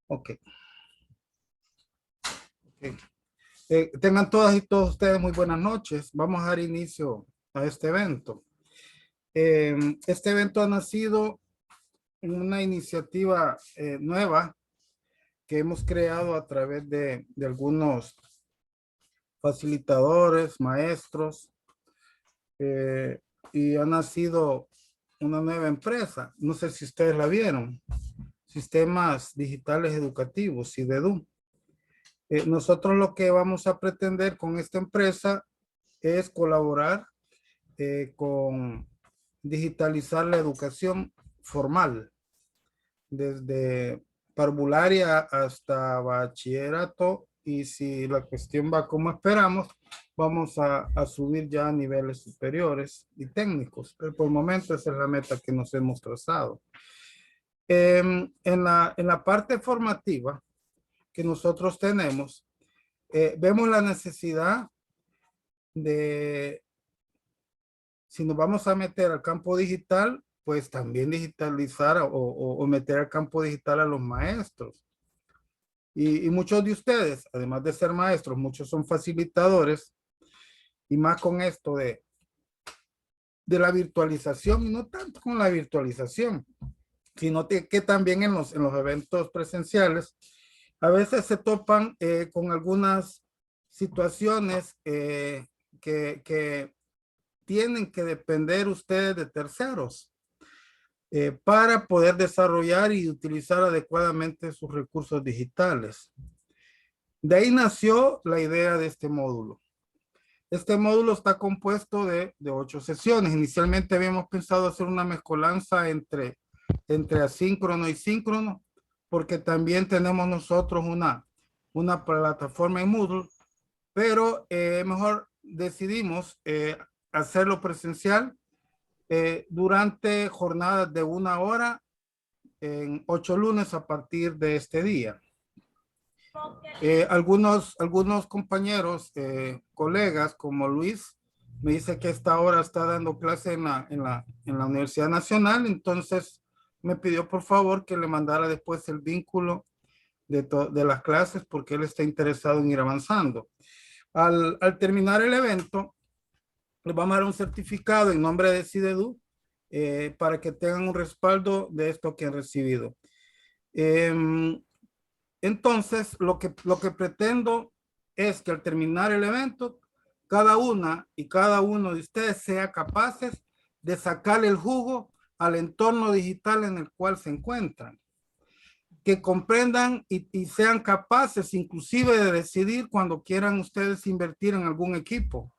Ok. Ok. Tengan todas y todos ustedes muy buenas noches. Vamos a dar inicio a este evento. Este evento ha nacido en una iniciativa nueva que hemos creado a través de algunos facilitadores, maestros, y ha nacido una nueva empresa. No sé si ustedes la vieron. Sistemas Digitales Educativos, SIDEDU. Nosotros lo que vamos a pretender con esta empresa es colaborar con digitalizar la educación formal, desde parvularia hasta bachillerato, y si la cuestión va como esperamos, vamos a subir ya a niveles superiores y técnicos. Pero por el momento esa es la meta que nos hemos trazado. En la parte formativa que nosotros tenemos, vemos la necesidad de, si nos vamos a meter al campo digital, pues también digitalizar o meter al campo digital a los maestros. Y muchos de ustedes, además de ser maestros, muchos son facilitadores, y más con esto de la virtualización, y no tanto con la virtualización, sino que también en los eventos presenciales, a veces se topan con algunas situaciones que tienen que depender ustedes de terceros para poder desarrollar y utilizar adecuadamente sus recursos digitales. De ahí nació la idea de este módulo. Este módulo está compuesto de 8 sesiones. Inicialmente habíamos pensado hacer una mezcolanza entre asíncrono y síncrono, porque también tenemos nosotros una plataforma en Moodle, pero mejor decidimos hacerlo presencial durante jornadas de 1 hora en 8 lunes a partir de este día. Algunos compañeros, colegas como Luis, me dice que esta hora está dando clase en la Universidad Nacional, entonces me pidió por favor que le mandara después el vínculo de las clases, porque él está interesado en ir avanzando. Al terminar el evento, les vamos a dar un certificado en nombre de SIDEDU para que tengan un respaldo de esto que han recibido. Entonces, lo que pretendo es que al terminar el evento, cada una y cada uno de ustedes sea capaces de sacarle el jugo al entorno digital en el cual se encuentran. Que comprendan y sean capaces inclusive de decidir cuando quieran ustedes invertir en algún equipo.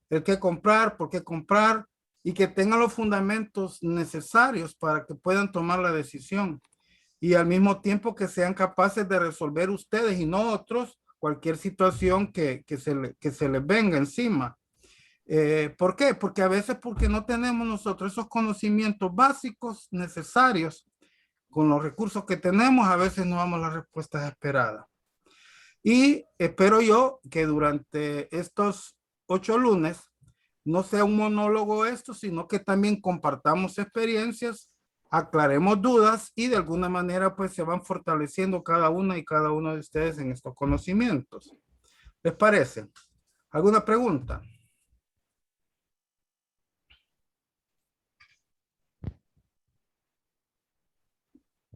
El qué comprar, por qué comprar, y que tengan los fundamentos necesarios para que puedan tomar la decisión. Y al mismo tiempo que sean capaces de resolver ustedes y no otros cualquier situación que se les venga encima. ¿Por qué? Porque a veces porque no tenemos nosotros esos conocimientos básicos necesarios con los recursos que tenemos, a veces no damos las respuestas esperadas. Y espero yo que durante estos 8 lunes no sea un monólogo esto, sino que también compartamos experiencias, aclaremos dudas y de alguna manera pues se van fortaleciendo cada una y cada uno de ustedes en estos conocimientos. ¿Les parece? ¿Alguna pregunta?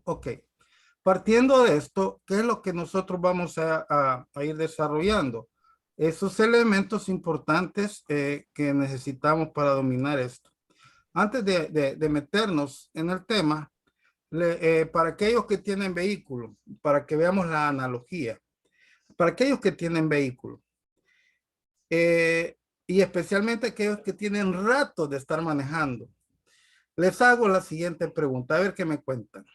Ok. Partiendo de esto, ¿qué es lo que nosotros vamos a ir desarrollando? Esos elementos importantes que necesitamos para dominar esto. Antes de meternos en el tema, para aquellos que tienen vehículo, para que veamos la analogía, para aquellos que tienen vehículo, y especialmente aquellos que tienen rato de estar manejando, les hago la siguiente pregunta, a ver qué me cuentan.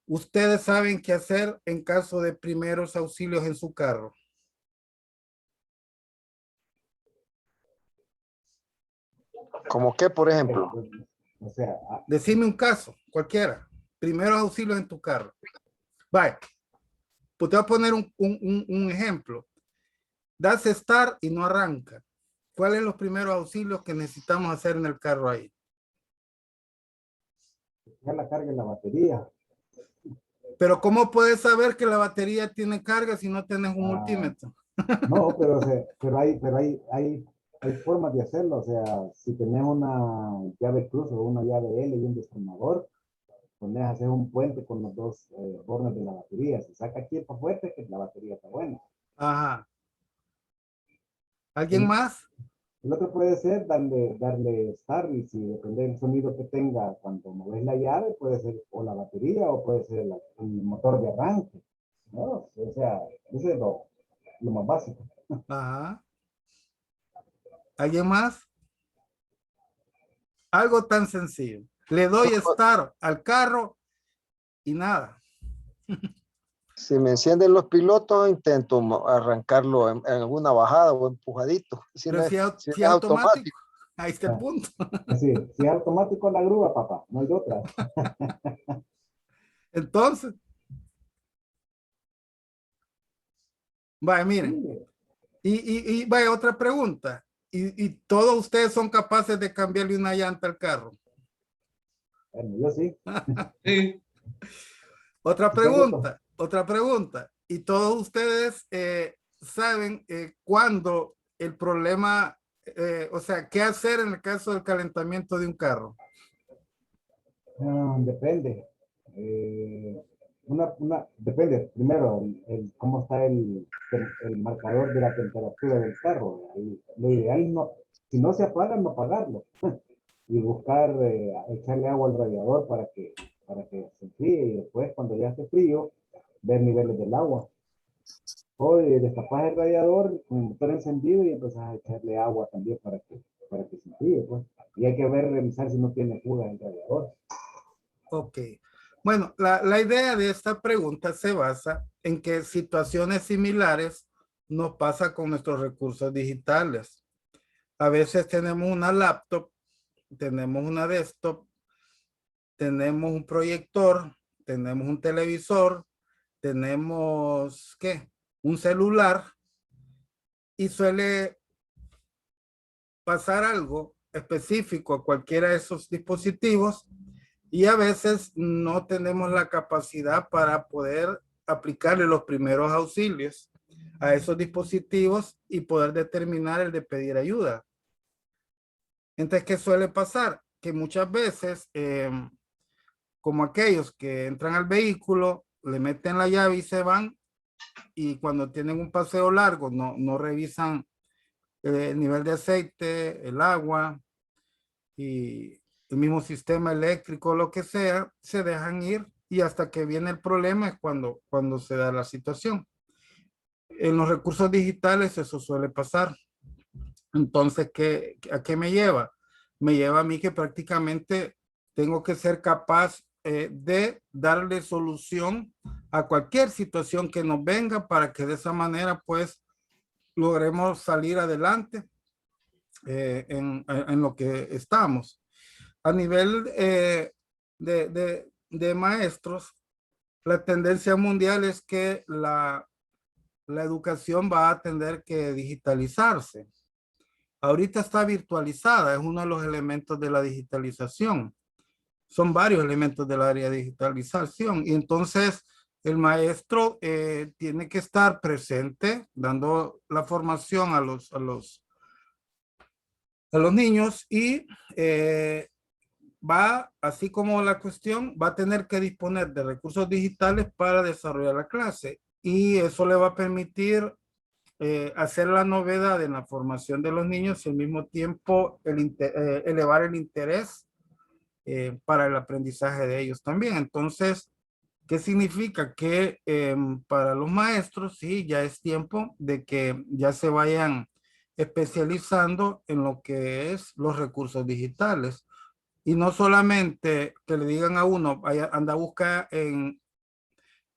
¿Ustedes saben qué hacer en caso de primeros auxilios en su carro? ¿Cómo qué, por ejemplo? O sea, decime un caso, cualquiera. Primeros auxilios en tu carro. Vaya, pues te voy a poner un ejemplo. Das start y no arranca. ¿Cuáles son los primeros auxilios que necesitamos hacer en el carro ahí? Ya la carga en la batería. Pero ¿cómo puedes saber que la batería tiene carga si no tienes un multímetro? No, pero, hay formas de hacerlo. O sea, si tenés una llave cruz o una llave L y un desarmador, pones a hacer un puente con los dos bornes de la batería. Si saca tiempo fuerte, que la batería está buena. Ajá. ¿Alguien El, más? el otro puede ser darle start, y si depende del sonido que tenga cuando mueves la llave, puede ser o la batería o puede ser el motor de arranque, ¿no? O sea, eso es lo más básico. Ajá. ¿Alguien más? Algo tan sencillo. Le doy start al carro y nada. Si me encienden los pilotos, intento arrancarlo en alguna bajada o empujadito. Si no Pero es, si no si es automático, automático, ahí está el punto. Así, si es automático la grúa, papá, no hay otra. Entonces, vaya, miren. Sí, Y vaya, otra pregunta. Y todos ustedes son capaces de cambiarle una llanta al carro. bueno, yo sí. Sí, Otra Sí tengo to- pregunta, otra pregunta. Y todos ustedes saben cuándo el problema, o sea, qué hacer en el caso del calentamiento de un carro. Depende. Depende, primero, cómo está el marcador de la temperatura del carro. Lo ideal no, si no se apaga, no apagarlo. Y buscar, echarle agua al radiador para que se enfríe, y después, cuando ya esté frío, ver niveles del agua. O destapas el radiador con el motor encendido y empezás a echarle agua también para que se enfríe, pues. Y hay que revisar si no tiene fuga el radiador. Ok. Bueno, la idea de esta pregunta se basa en que situaciones similares nos pasa con nuestros recursos digitales. A veces tenemos una laptop, tenemos una desktop, tenemos un proyector, tenemos un televisor, tenemos, ¿qué? Un celular y suele pasar algo específico a cualquiera de esos dispositivos y a veces no tenemos la capacidad para poder aplicarle los primeros auxilios a esos dispositivos y poder determinar el de pedir ayuda. Entonces, ¿qué suele pasar? Que muchas veces, como aquellos que entran al vehículo, le meten la llave y se van, y cuando tienen un paseo largo no revisan el nivel de aceite, el agua y el mismo sistema eléctrico, lo que sea, se dejan ir y hasta que viene el problema es cuando se da la situación. En los recursos digitales eso suele pasar. Entonces, ¿a qué me lleva? Me lleva a mí que prácticamente tengo que ser capaz de darle solución a cualquier situación que nos venga para que de esa manera pues logremos salir adelante en lo que estamos. A nivel de maestros, la tendencia mundial es que la educación va a tener que digitalizarse. Ahorita está virtualizada, es uno de los elementos de la digitalización. Son varios elementos del área de digitalización y entonces el maestro tiene que estar presente dando la formación a los niños y así como la cuestión, va a tener que disponer de recursos digitales para desarrollar la clase y eso le va a permitir hacer la novedad en la formación de los niños y al mismo tiempo elevar el interés para el aprendizaje de ellos también. Entonces, ¿qué significa? Que para los maestros, sí, ya es tiempo de que ya se vayan especializando en lo que es los recursos digitales. Y no solamente que le digan a uno, vaya, anda a buscar en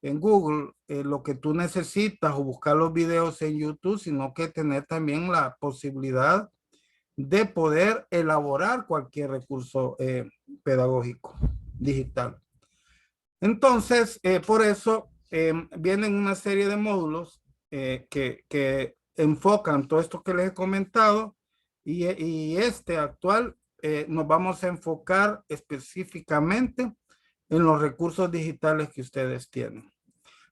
Google lo que tú necesitas o buscar los videos en YouTube, sino que tener también la posibilidad de poder elaborar cualquier recurso pedagógico digital. Entonces, por eso vienen una serie de módulos que enfocan todo esto que les he comentado y este actual nos vamos a enfocar específicamente en los recursos digitales que ustedes tienen.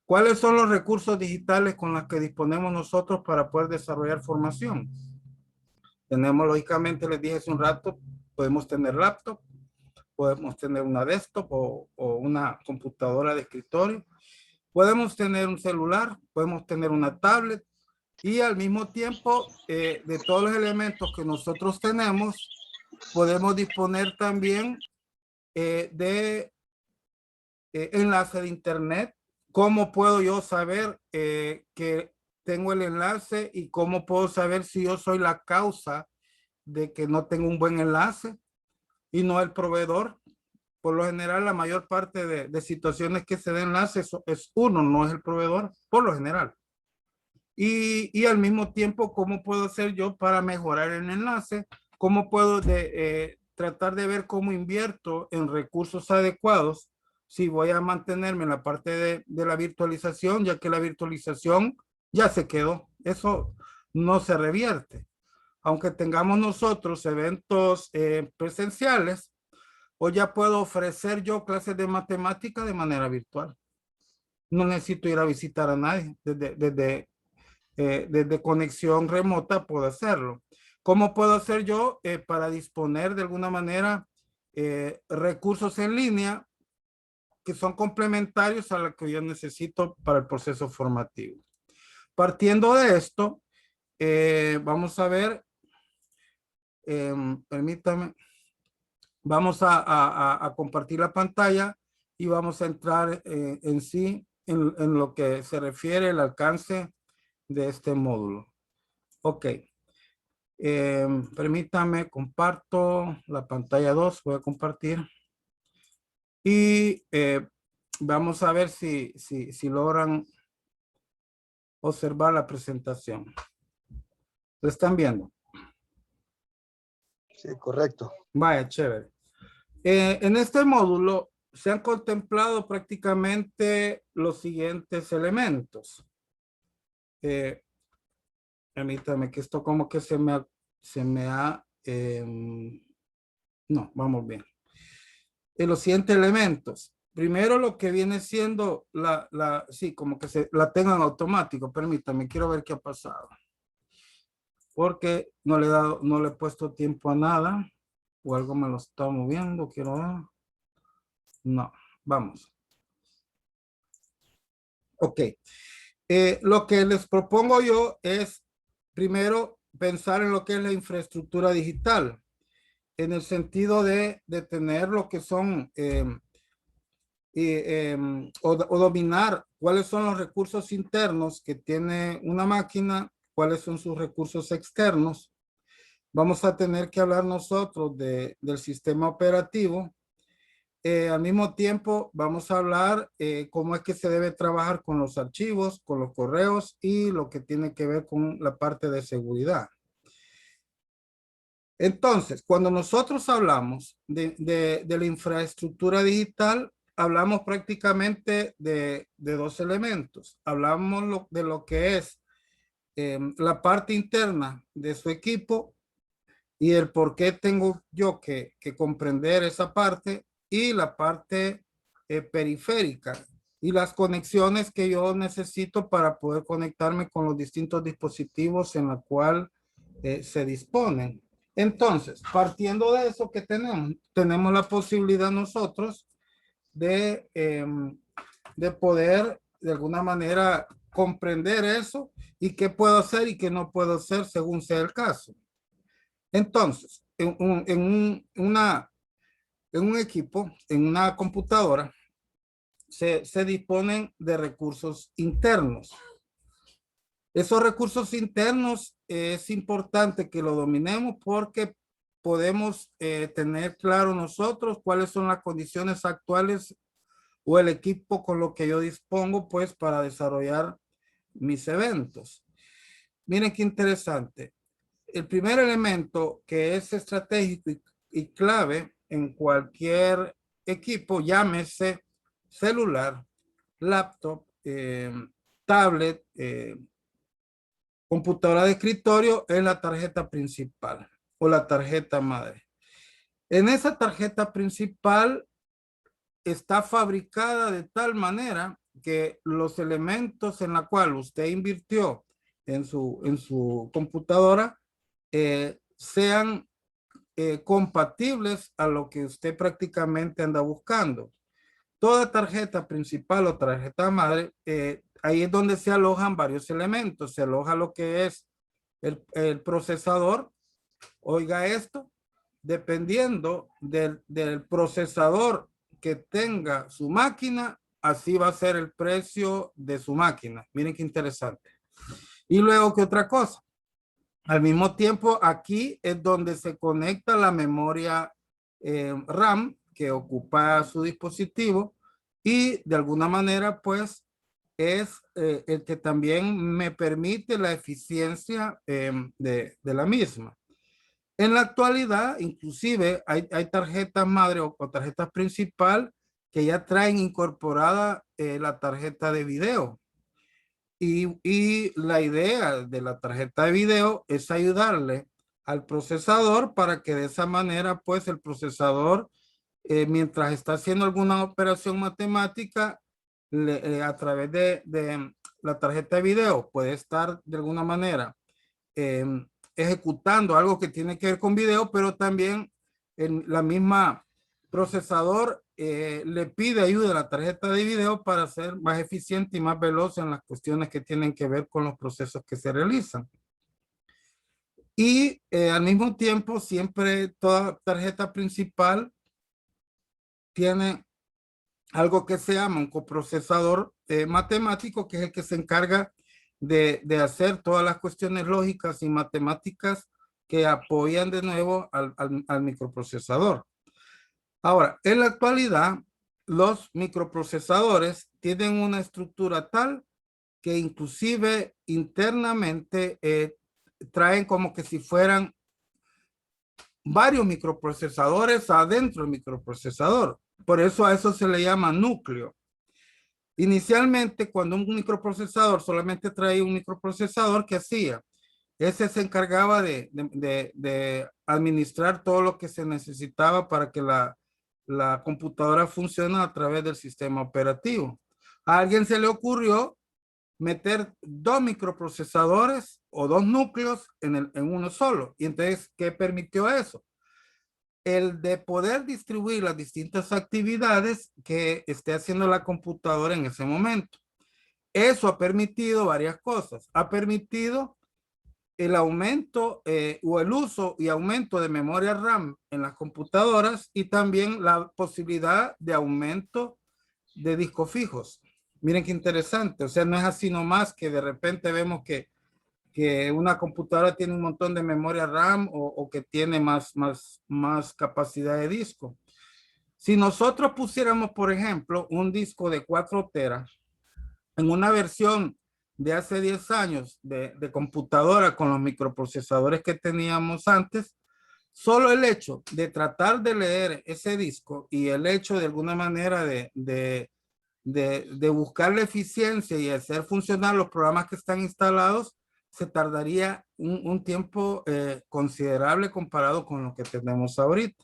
¿Cuáles son los recursos digitales con los que disponemos nosotros para poder desarrollar formación? Tenemos, lógicamente, les dije hace un rato, podemos tener laptop, podemos tener una desktop o una computadora de escritorio, podemos tener un celular, podemos tener una tablet y al mismo tiempo de todos los elementos que nosotros tenemos, podemos disponer también de enlace de internet. ¿Cómo puedo yo saber que tengo el enlace y cómo puedo saber si yo soy la causa de que no tengo un buen enlace y no el proveedor? Por lo general, la mayor parte de situaciones que se den enlace es uno, no es el proveedor, por lo general. Y al mismo tiempo, ¿cómo puedo hacer yo para mejorar el enlace? ¿Cómo puedo tratar de ver cómo invierto en recursos adecuados si voy a mantenerme en la parte de la virtualización, ya que la virtualización ya se quedó? Eso no se revierte. Aunque tengamos nosotros eventos presenciales, o ya puedo ofrecer yo clases de matemática de manera virtual. No necesito ir a visitar a nadie. Desde conexión remota puedo hacerlo. ¿Cómo puedo hacer yo para disponer de alguna manera recursos en línea que son complementarios a lo que yo necesito para el proceso formativo? Partiendo de esto, vamos a ver, permítame, vamos a compartir la pantalla y vamos a entrar en sí en lo que se refiere al alcance de este módulo. Ok. Permítame, comparto la pantalla 2, voy a compartir. Y vamos a ver si logran observar la presentación. ¿Lo están viendo? Sí, correcto. Vaya, chévere. En este módulo se han contemplado prácticamente los siguientes elementos. Permítame que esto como que se me ha no, vamos bien. Los siguientes elementos. Primero lo que viene siendo sí, como que la tengo en automático. Permítame, quiero ver qué ha pasado. Porque no le he puesto tiempo a nada. O algo me lo está moviendo, quiero ver. No, vamos. Ok. Lo que les propongo yo es primero pensar en lo que es la infraestructura digital, en el sentido de tener lo que son o dominar cuáles son los recursos internos que tiene una máquina, cuáles son sus recursos externos. Vamos a tener que hablar nosotros del sistema operativo. Al mismo tiempo vamos a hablar cómo es que se debe trabajar con los archivos, con los correos y lo que tiene que ver con la parte de seguridad. Entonces, cuando nosotros hablamos de la infraestructura digital, hablamos prácticamente de dos elementos. Hablamos de lo que es la parte interna de su equipo y el por qué tengo yo que comprender esa parte, y la parte periférica y las conexiones que yo necesito para poder conectarme con los distintos dispositivos en la cual se disponen. Entonces, partiendo de eso que tenemos la posibilidad nosotros de poder de alguna manera comprender eso y qué puedo hacer y qué no puedo hacer según sea el caso. Entonces, en un equipo, en una computadora, se disponen de recursos internos. Esos recursos internos es importante que lo dominemos porque podemos tener claro nosotros cuáles son las condiciones actuales o el equipo con lo que yo dispongo pues para desarrollar mis eventos. Miren qué interesante. El primer elemento que es estratégico y clave en cualquier equipo, llámese celular, laptop, tablet, computadora de escritorio, es la tarjeta principal o la tarjeta madre. En esa tarjeta principal está fabricada de tal manera que los elementos en la cual usted invirtió en su computadora sean compatibles a lo que usted prácticamente anda buscando. Toda tarjeta principal o tarjeta madre, ahí es donde se alojan varios elementos. Se aloja lo que es el procesador. Oiga esto, dependiendo del procesador que tenga su máquina, así va a ser el precio de su máquina. Miren qué interesante. Y luego, ¿qué otra cosa? Al mismo tiempo, aquí es donde se conecta la memoria RAM que ocupa su dispositivo y de alguna manera, pues, es el que también me permite la eficiencia de la misma. En la actualidad, inclusive, hay tarjetas madre o tarjetas principal que ya traen incorporada la tarjeta de video. Y la idea de la tarjeta de video es ayudarle al procesador para que de esa manera, pues el procesador, mientras está haciendo alguna operación matemática, a través de la tarjeta de video, puede estar de alguna manera eh, ejecutando algo que tiene que ver con video, pero también en la misma procesador le pide ayuda a la tarjeta de video para ser más eficiente y más veloz en las cuestiones que tienen que ver con los procesos que se realizan. Y al mismo tiempo, siempre toda tarjeta principal tiene algo que se llama un coprocesador matemático, que es el que se encarga de hacer todas las cuestiones lógicas y matemáticas que apoyan de nuevo al microprocesador. Ahora, en la actualidad, los microprocesadores tienen una estructura tal que inclusive internamente traen como que si fueran varios microprocesadores adentro del microprocesador. Por eso a eso se le llama núcleo. Inicialmente, cuando un microprocesador solamente traía un microprocesador, ¿qué hacía? Ese se encargaba de administrar todo lo que se necesitaba para que la computadora funcione a través del sistema operativo. A alguien se le ocurrió meter dos microprocesadores o dos núcleos en uno solo. Y entonces, ¿qué permitió eso? El de poder distribuir las distintas actividades que esté haciendo la computadora en ese momento. Eso ha permitido varias cosas. Ha permitido el aumento o el uso y aumento de memoria RAM en las computadoras y también la posibilidad de aumento de discos fijos. Miren qué interesante. O sea, no es así nomás que de repente vemos que una computadora tiene un montón de memoria RAM o que tiene más capacidad de disco. Si nosotros pusiéramos, por ejemplo, un disco de 4 teras en una versión de hace 10 años de computadora con los microprocesadores que teníamos antes, solo el hecho de tratar de leer ese disco y el hecho de alguna manera de buscar la eficiencia y hacer funcionar los programas que están instalados, se tardaría un tiempo considerable comparado con lo que tenemos ahorita.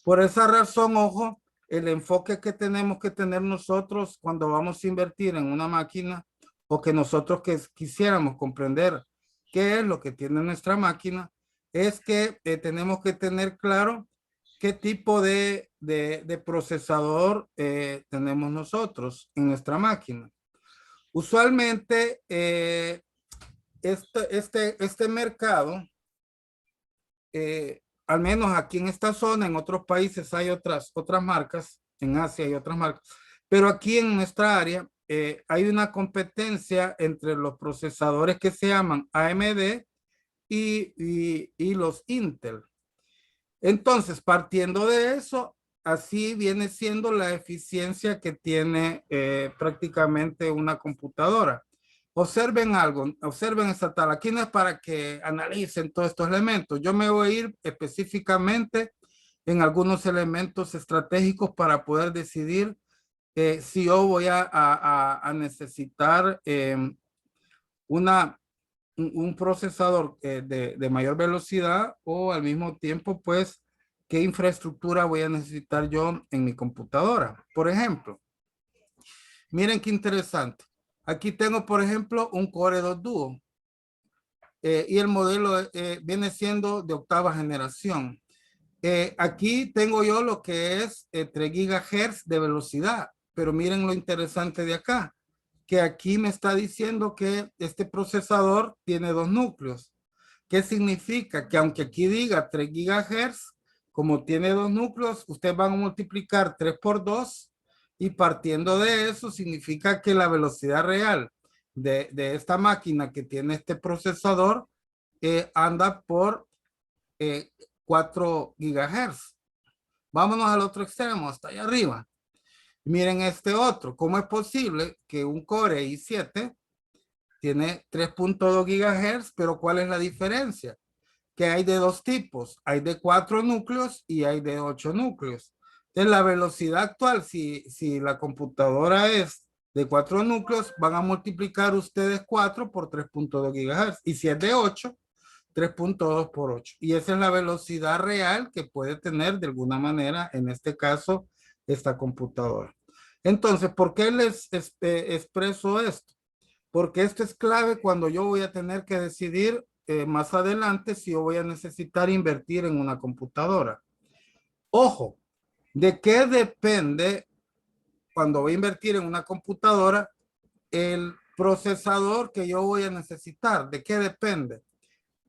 Por esa razón, ojo, el enfoque que tenemos que tener nosotros cuando vamos a invertir en una máquina o que nosotros quisiéramos comprender qué es lo que tiene nuestra máquina, es que tenemos que tener claro qué tipo de procesador tenemos nosotros en nuestra máquina. Usualmente, este mercado, al menos aquí en esta zona, en otros países hay otras marcas, en Asia hay otras marcas, pero aquí en nuestra área hay una competencia entre los procesadores que se llaman AMD y los Intel. Entonces, partiendo de eso, así viene siendo la eficiencia que tiene prácticamente una computadora. Observen algo, observen esta tabla. Aquí no es para que analicen todos estos elementos. Yo me voy a ir específicamente en algunos elementos estratégicos para poder decidir si yo voy a necesitar un procesador de mayor velocidad o al mismo tiempo, pues, qué infraestructura voy a necesitar yo en mi computadora. Por ejemplo, miren qué interesante. Aquí tengo, por ejemplo, un Core 2 Duo. Y el modelo viene siendo de octava generación. Aquí tengo yo lo que es 3 gigahertz de velocidad, pero miren lo interesante de acá, que aquí me está diciendo que este procesador tiene 2 núcleos. ¿Qué significa? Que aunque aquí diga 3 gigahertz, como tiene 2 núcleos, ustedes van a multiplicar 3 por 2 y partiendo de eso significa que la velocidad real de esta máquina que tiene este procesador anda por 4 gigahertz. Vámonos al otro extremo, hasta allá arriba. Miren este otro. ¿Cómo es posible que un Core i7 tiene 3.2 gigahertz, pero cuál es la diferencia? Que hay de 2 tipos. Hay de 4 núcleos y hay de 8 núcleos. Entonces, la velocidad actual, si la computadora es de 4 núcleos, van a multiplicar ustedes 4 por 3.2 gigahertz. Y si es de 8, 3.2 por 8. Y esa es la velocidad real que puede tener de alguna manera, en este caso, esta computadora. Entonces, ¿por qué les expreso esto? Porque esto es clave cuando yo voy a tener que decidir más adelante si yo voy a necesitar invertir en una computadora. Ojo, ¿de qué depende cuando voy a invertir en una computadora el procesador que yo voy a necesitar? ¿De qué depende?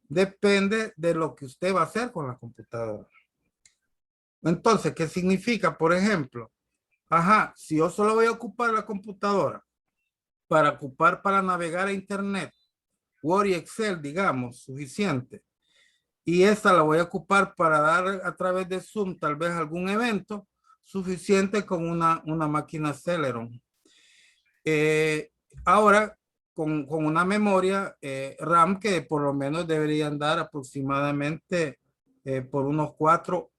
Depende de lo que usted va a hacer con la computadora. Entonces, ¿qué significa? Por ejemplo, si yo solo voy a ocupar la computadora para navegar a internet, Word y Excel, digamos, suficiente. Y esta la voy a ocupar para dar a través de Zoom tal vez algún evento, suficiente con una máquina Celeron. Ahora, con una memoria RAM que por lo menos debería andar aproximadamente por unos 4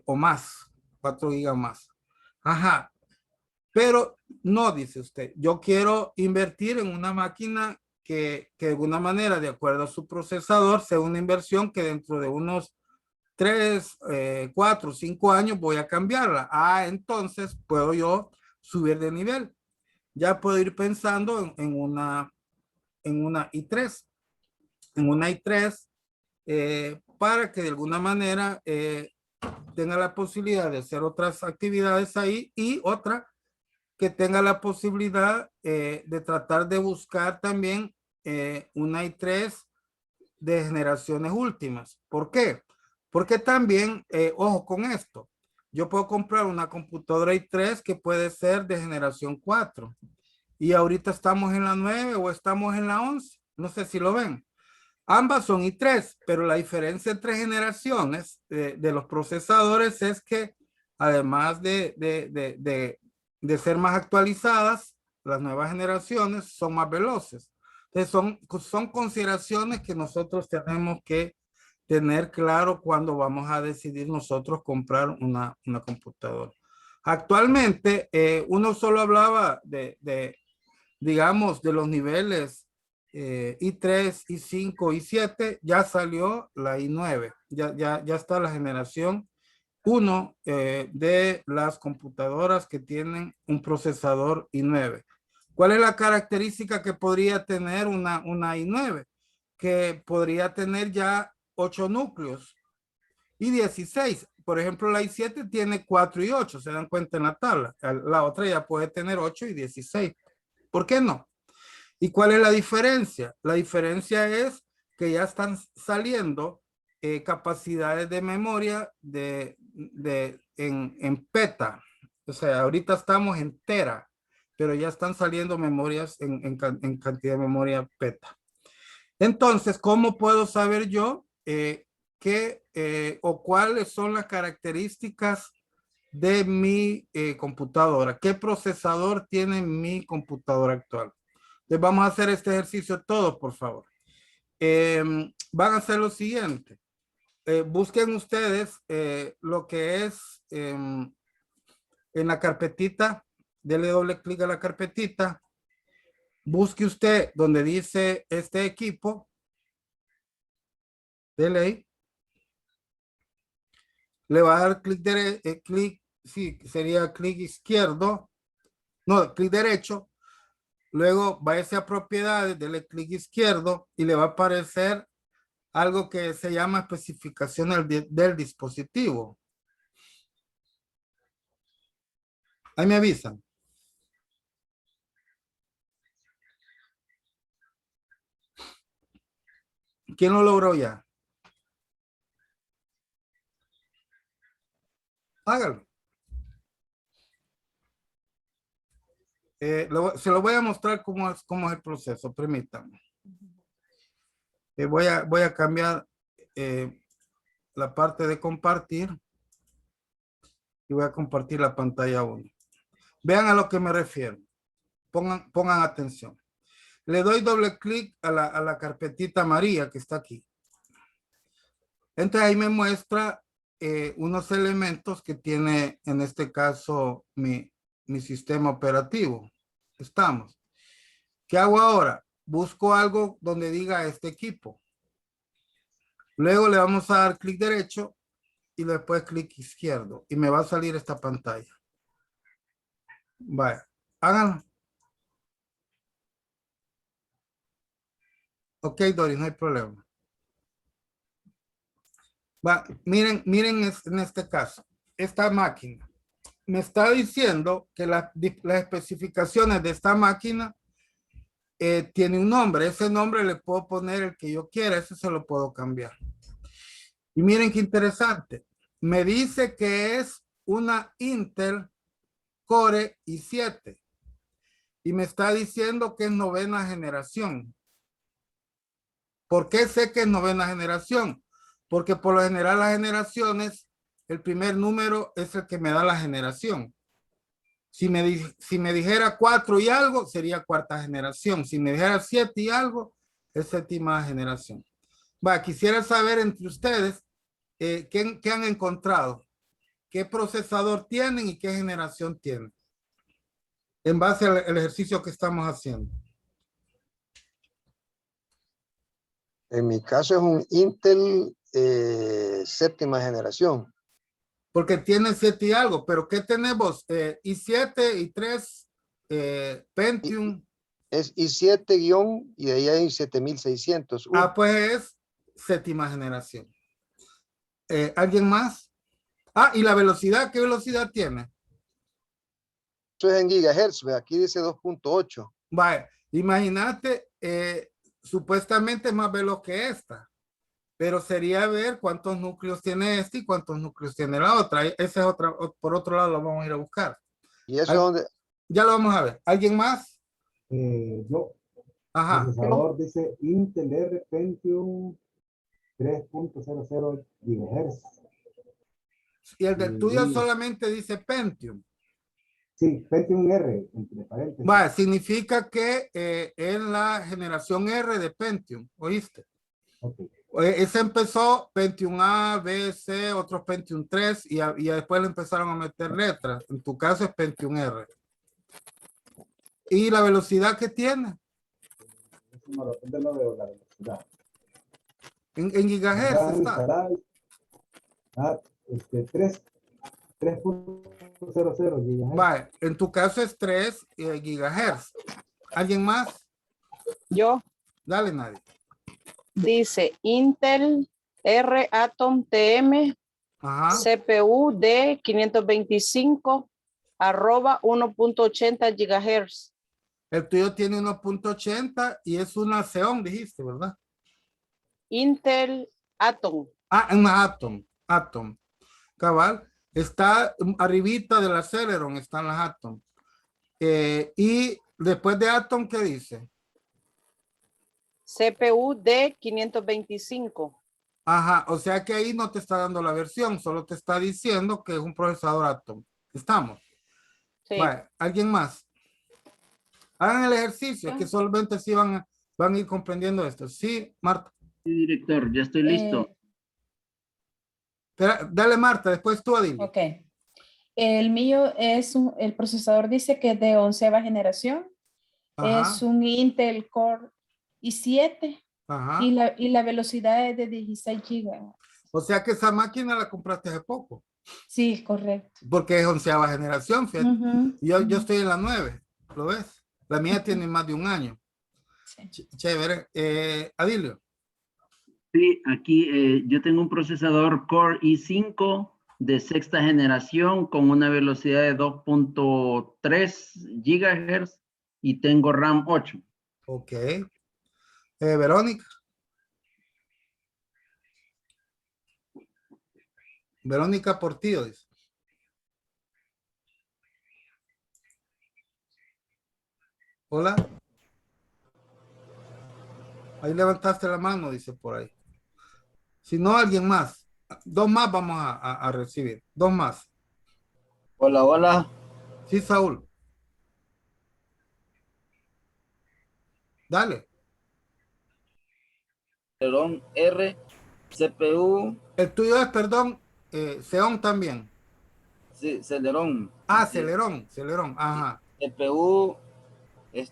o más, 4 gigas más. Pero no, dice usted, yo quiero invertir en una máquina que de alguna manera, de acuerdo a su procesador, sea una inversión que dentro de unos 3, 4, 5 años voy a cambiarla. Entonces puedo yo subir de nivel. Ya puedo ir pensando en una i3. En una i3 para que de alguna manera tenga la posibilidad de hacer otras actividades ahí y otra que tenga la posibilidad de tratar de buscar también una i3 de generaciones últimas. ¿Por qué? Porque también, ojo con esto, yo puedo comprar una computadora i3 que puede ser de generación 4 y ahorita estamos en la 9 o estamos en la 11, no sé si lo ven. Ambas son i3, pero la diferencia entre generaciones de los procesadores es que además de ser más actualizadas, las nuevas generaciones son más veloces. Entonces son consideraciones que nosotros tenemos que tener claro cuando vamos a decidir nosotros comprar una computadora. Actualmente, uno solo hablaba digamos, de los niveles i3, i5, i7, ya salió la i9, ya está la generación 1 de las computadoras que tienen un procesador i9. ¿Cuál es la característica que podría tener una i9? Que podría tener ya 8 núcleos y 16. Por ejemplo, la i7 tiene 4 y 8, se dan cuenta en la tabla. La otra ya puede tener 8 y 16. ¿Por qué no? ¿Y cuál es la diferencia? La diferencia es que ya están saliendo capacidades de memoria en peta. O sea, ahorita estamos en tera, pero ya están saliendo memorias en cantidad de memoria peta. Entonces, ¿cómo puedo saber yo qué o cuáles son las características de mi computadora? ¿Qué procesador tiene mi computadora actual? Entonces vamos a hacer este ejercicio todos, por favor. Van a hacer lo siguiente. Busquen ustedes lo que es en la carpetita. Dele doble clic a la carpetita. Busque usted donde dice este equipo. Dele ahí. le va a dar clic derecho, sí, sería clic izquierdo, no, clic derecho. Luego va a propiedades, dele clic izquierdo y le va a aparecer algo que se llama especificaciones del dispositivo. Ahí me avisan. ¿Quién lo logró ya? Hágalo. Se lo voy a mostrar cómo es el proceso. Permítanme. Voy a cambiar la parte de compartir y voy a compartir la pantalla 1. Vean a lo que me refiero. Pongan atención. Le doy doble clic a la carpetita amarilla que está aquí. Entonces ahí me muestra unos elementos que tiene en este caso mi sistema operativo. Estamos. ¿Qué hago ahora? Busco algo donde diga este equipo. Luego le vamos a dar clic derecho y después clic izquierdo y me va a salir esta pantalla. Vaya, háganlo. Ok, Doris, no hay problema. Va, miren en este caso, esta máquina me está diciendo que las especificaciones de esta máquina tiene un nombre. Ese nombre le puedo poner el que yo quiera, eso se lo puedo cambiar. Y miren qué interesante. Me dice que es una Intel Core i7 y me está diciendo que es 9ª generación. ¿Por qué sé que es 9ª generación? Porque por lo general las generaciones, el primer número es el que me da la generación. Si me dijera 4 y algo, sería 4ª generación. Si me dijera 7 y algo, es 7ª generación. Va, quisiera saber entre ustedes ¿qué han encontrado? ¿Qué procesador tienen y qué generación tienen? En base al ejercicio que estamos haciendo. En mi caso es un Intel 7ª generación. Porque tiene 7 y algo, pero ¿qué tenemos? i7, i3, Pentium. Es i7- y de ahí hay 7600. Ah, pues es 7ª generación. ¿Alguien más? Ah, y la velocidad, ¿qué velocidad tiene? Eso es en gigahertz, ¿ve? Aquí dice 2.8. Vaya, imagínate, supuestamente es más veloz que esta, pero sería ver cuántos núcleos tiene este y cuántos núcleos tiene la otra. Esa es otra, por otro lado lo vamos a ir a buscar. Y eso es donde... Ya lo vamos a ver. ¿Alguien más? Yo, Ajá. procesador dice Intel R Pentium 3.00 GHz. Y el de tuyo solamente dice Pentium. Sí, Pentium R, entre paréntesis. Vale, significa que es la generación R de Pentium, ¿oíste? Okay. Ese empezó Pentium A, B, C, otros Pentium 3 y después le empezaron a meter letras. En tu caso es Pentium R. ¿Y la velocidad que tiene? Eso no lo veo, la velocidad. En gigahertz está. 3.00 GHz. Vale, en tu caso es 3 gigahertz. ¿Alguien más? Yo. Dale, nadie. Dice Intel R Atom TM. Ajá. CPU de 525 arroba 1.80 gigahertz. El tuyo tiene 1.80 y es una Xeon, dijiste, ¿verdad? Intel Atom. Ah, una Atom. Cabal. Está arribita del Celeron, están las Atom. Y después de Atom, ¿qué dice? CPU de 525. Ajá, o sea que ahí no te está dando la versión, solo te está diciendo que es un procesador Atom. ¿Estamos? Sí. Vale, ¿alguien más? Hagan el ejercicio, que solamente sí van a ir comprendiendo esto. Sí, Marta. Sí, director, ya estoy listo. Dale, Marta, después tú, Adil. Ok. El mío es el procesador dice que es de 11ª generación. Ajá. Es un Intel Core i7 Ajá. y la velocidad es de 16 GB. O sea que esa máquina la compraste hace poco, Sí, correcto. porque es 11ª generación, fíjate. Ujú, Yo ujú. estoy en la 9, ¿lo ves? La mía tiene más de un año. Sí. Chévere. Adilio. Sí, aquí yo tengo un procesador Core i5 de 6ª generación con una velocidad de 2.3 gigahertz y tengo RAM 8. Ok. Verónica. Verónica Portillo dice. Hola. Ahí levantaste la mano, dice por ahí. Si no, alguien más. Dos más vamos a recibir. Dos más. Hola, hola. Sí, Saúl. Dale. Celeron R, CPU, El tuyo es, perdón, Xeon también. sí, Celeron. Ah, Sí, Celerón, Celerón. Ajá. CPU es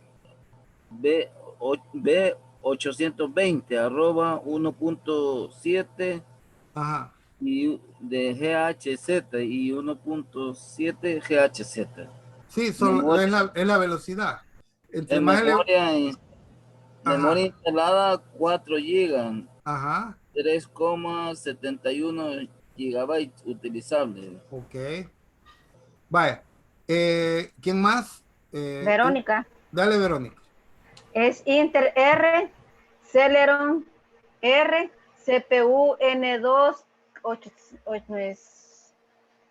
B820 arroba 1.7 Ajá. y de GHZ y 1.7 GHZ. Sí, Memoria, es la velocidad. Entre en más memoria ajá, instalada 4 GB, ajá, 3,71 gigabytes utilizables. ok. Vaya. ¿Quién más? Verónica, Dale, Verónica. es Intel R, Celeron R, CPU N2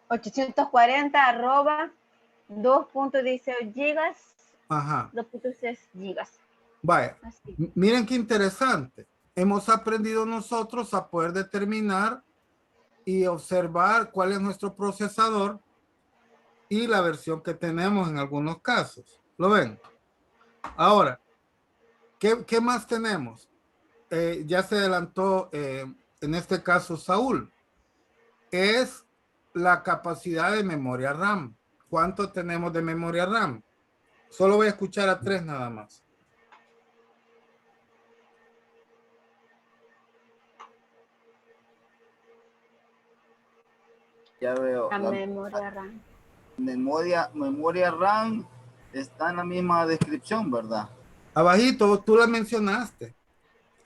840 arroba 2.18 gigas, Ajá. 2.6 gigas. Vaya. Así. Miren qué interesante. Hemos aprendido nosotros a poder determinar y observar cuál es nuestro procesador y la versión que tenemos en algunos casos. ¿Lo ven? Ahora, ¿qué más tenemos? Ya se adelantó en este caso Saúl. Es la capacidad de memoria RAM. ¿Cuánto tenemos de memoria RAM? Solo voy a escuchar a 3 nada más. Ya veo. La La memoria RAM. memoria RAM está en la misma descripción, ¿verdad? Abajito, tú la mencionaste.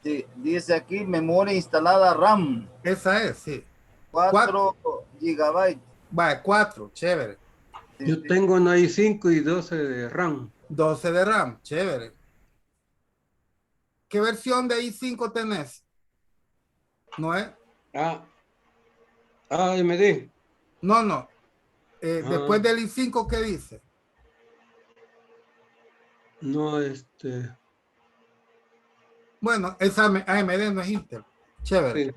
Sí, dice aquí memoria instalada RAM, Esa es, sí. 4. 4 gigabytes. Vaya, 4, chévere. Sí, Yo sí. tengo una i5 y 12 de RAM. 12 de RAM, chévere. ¿Qué versión de i5 tenés? ¿No es? Ah, AMD. No, no. Ah, Después del i5, ¿qué dice? no, Bueno, esa AMD no es Intel. Chévere. sí.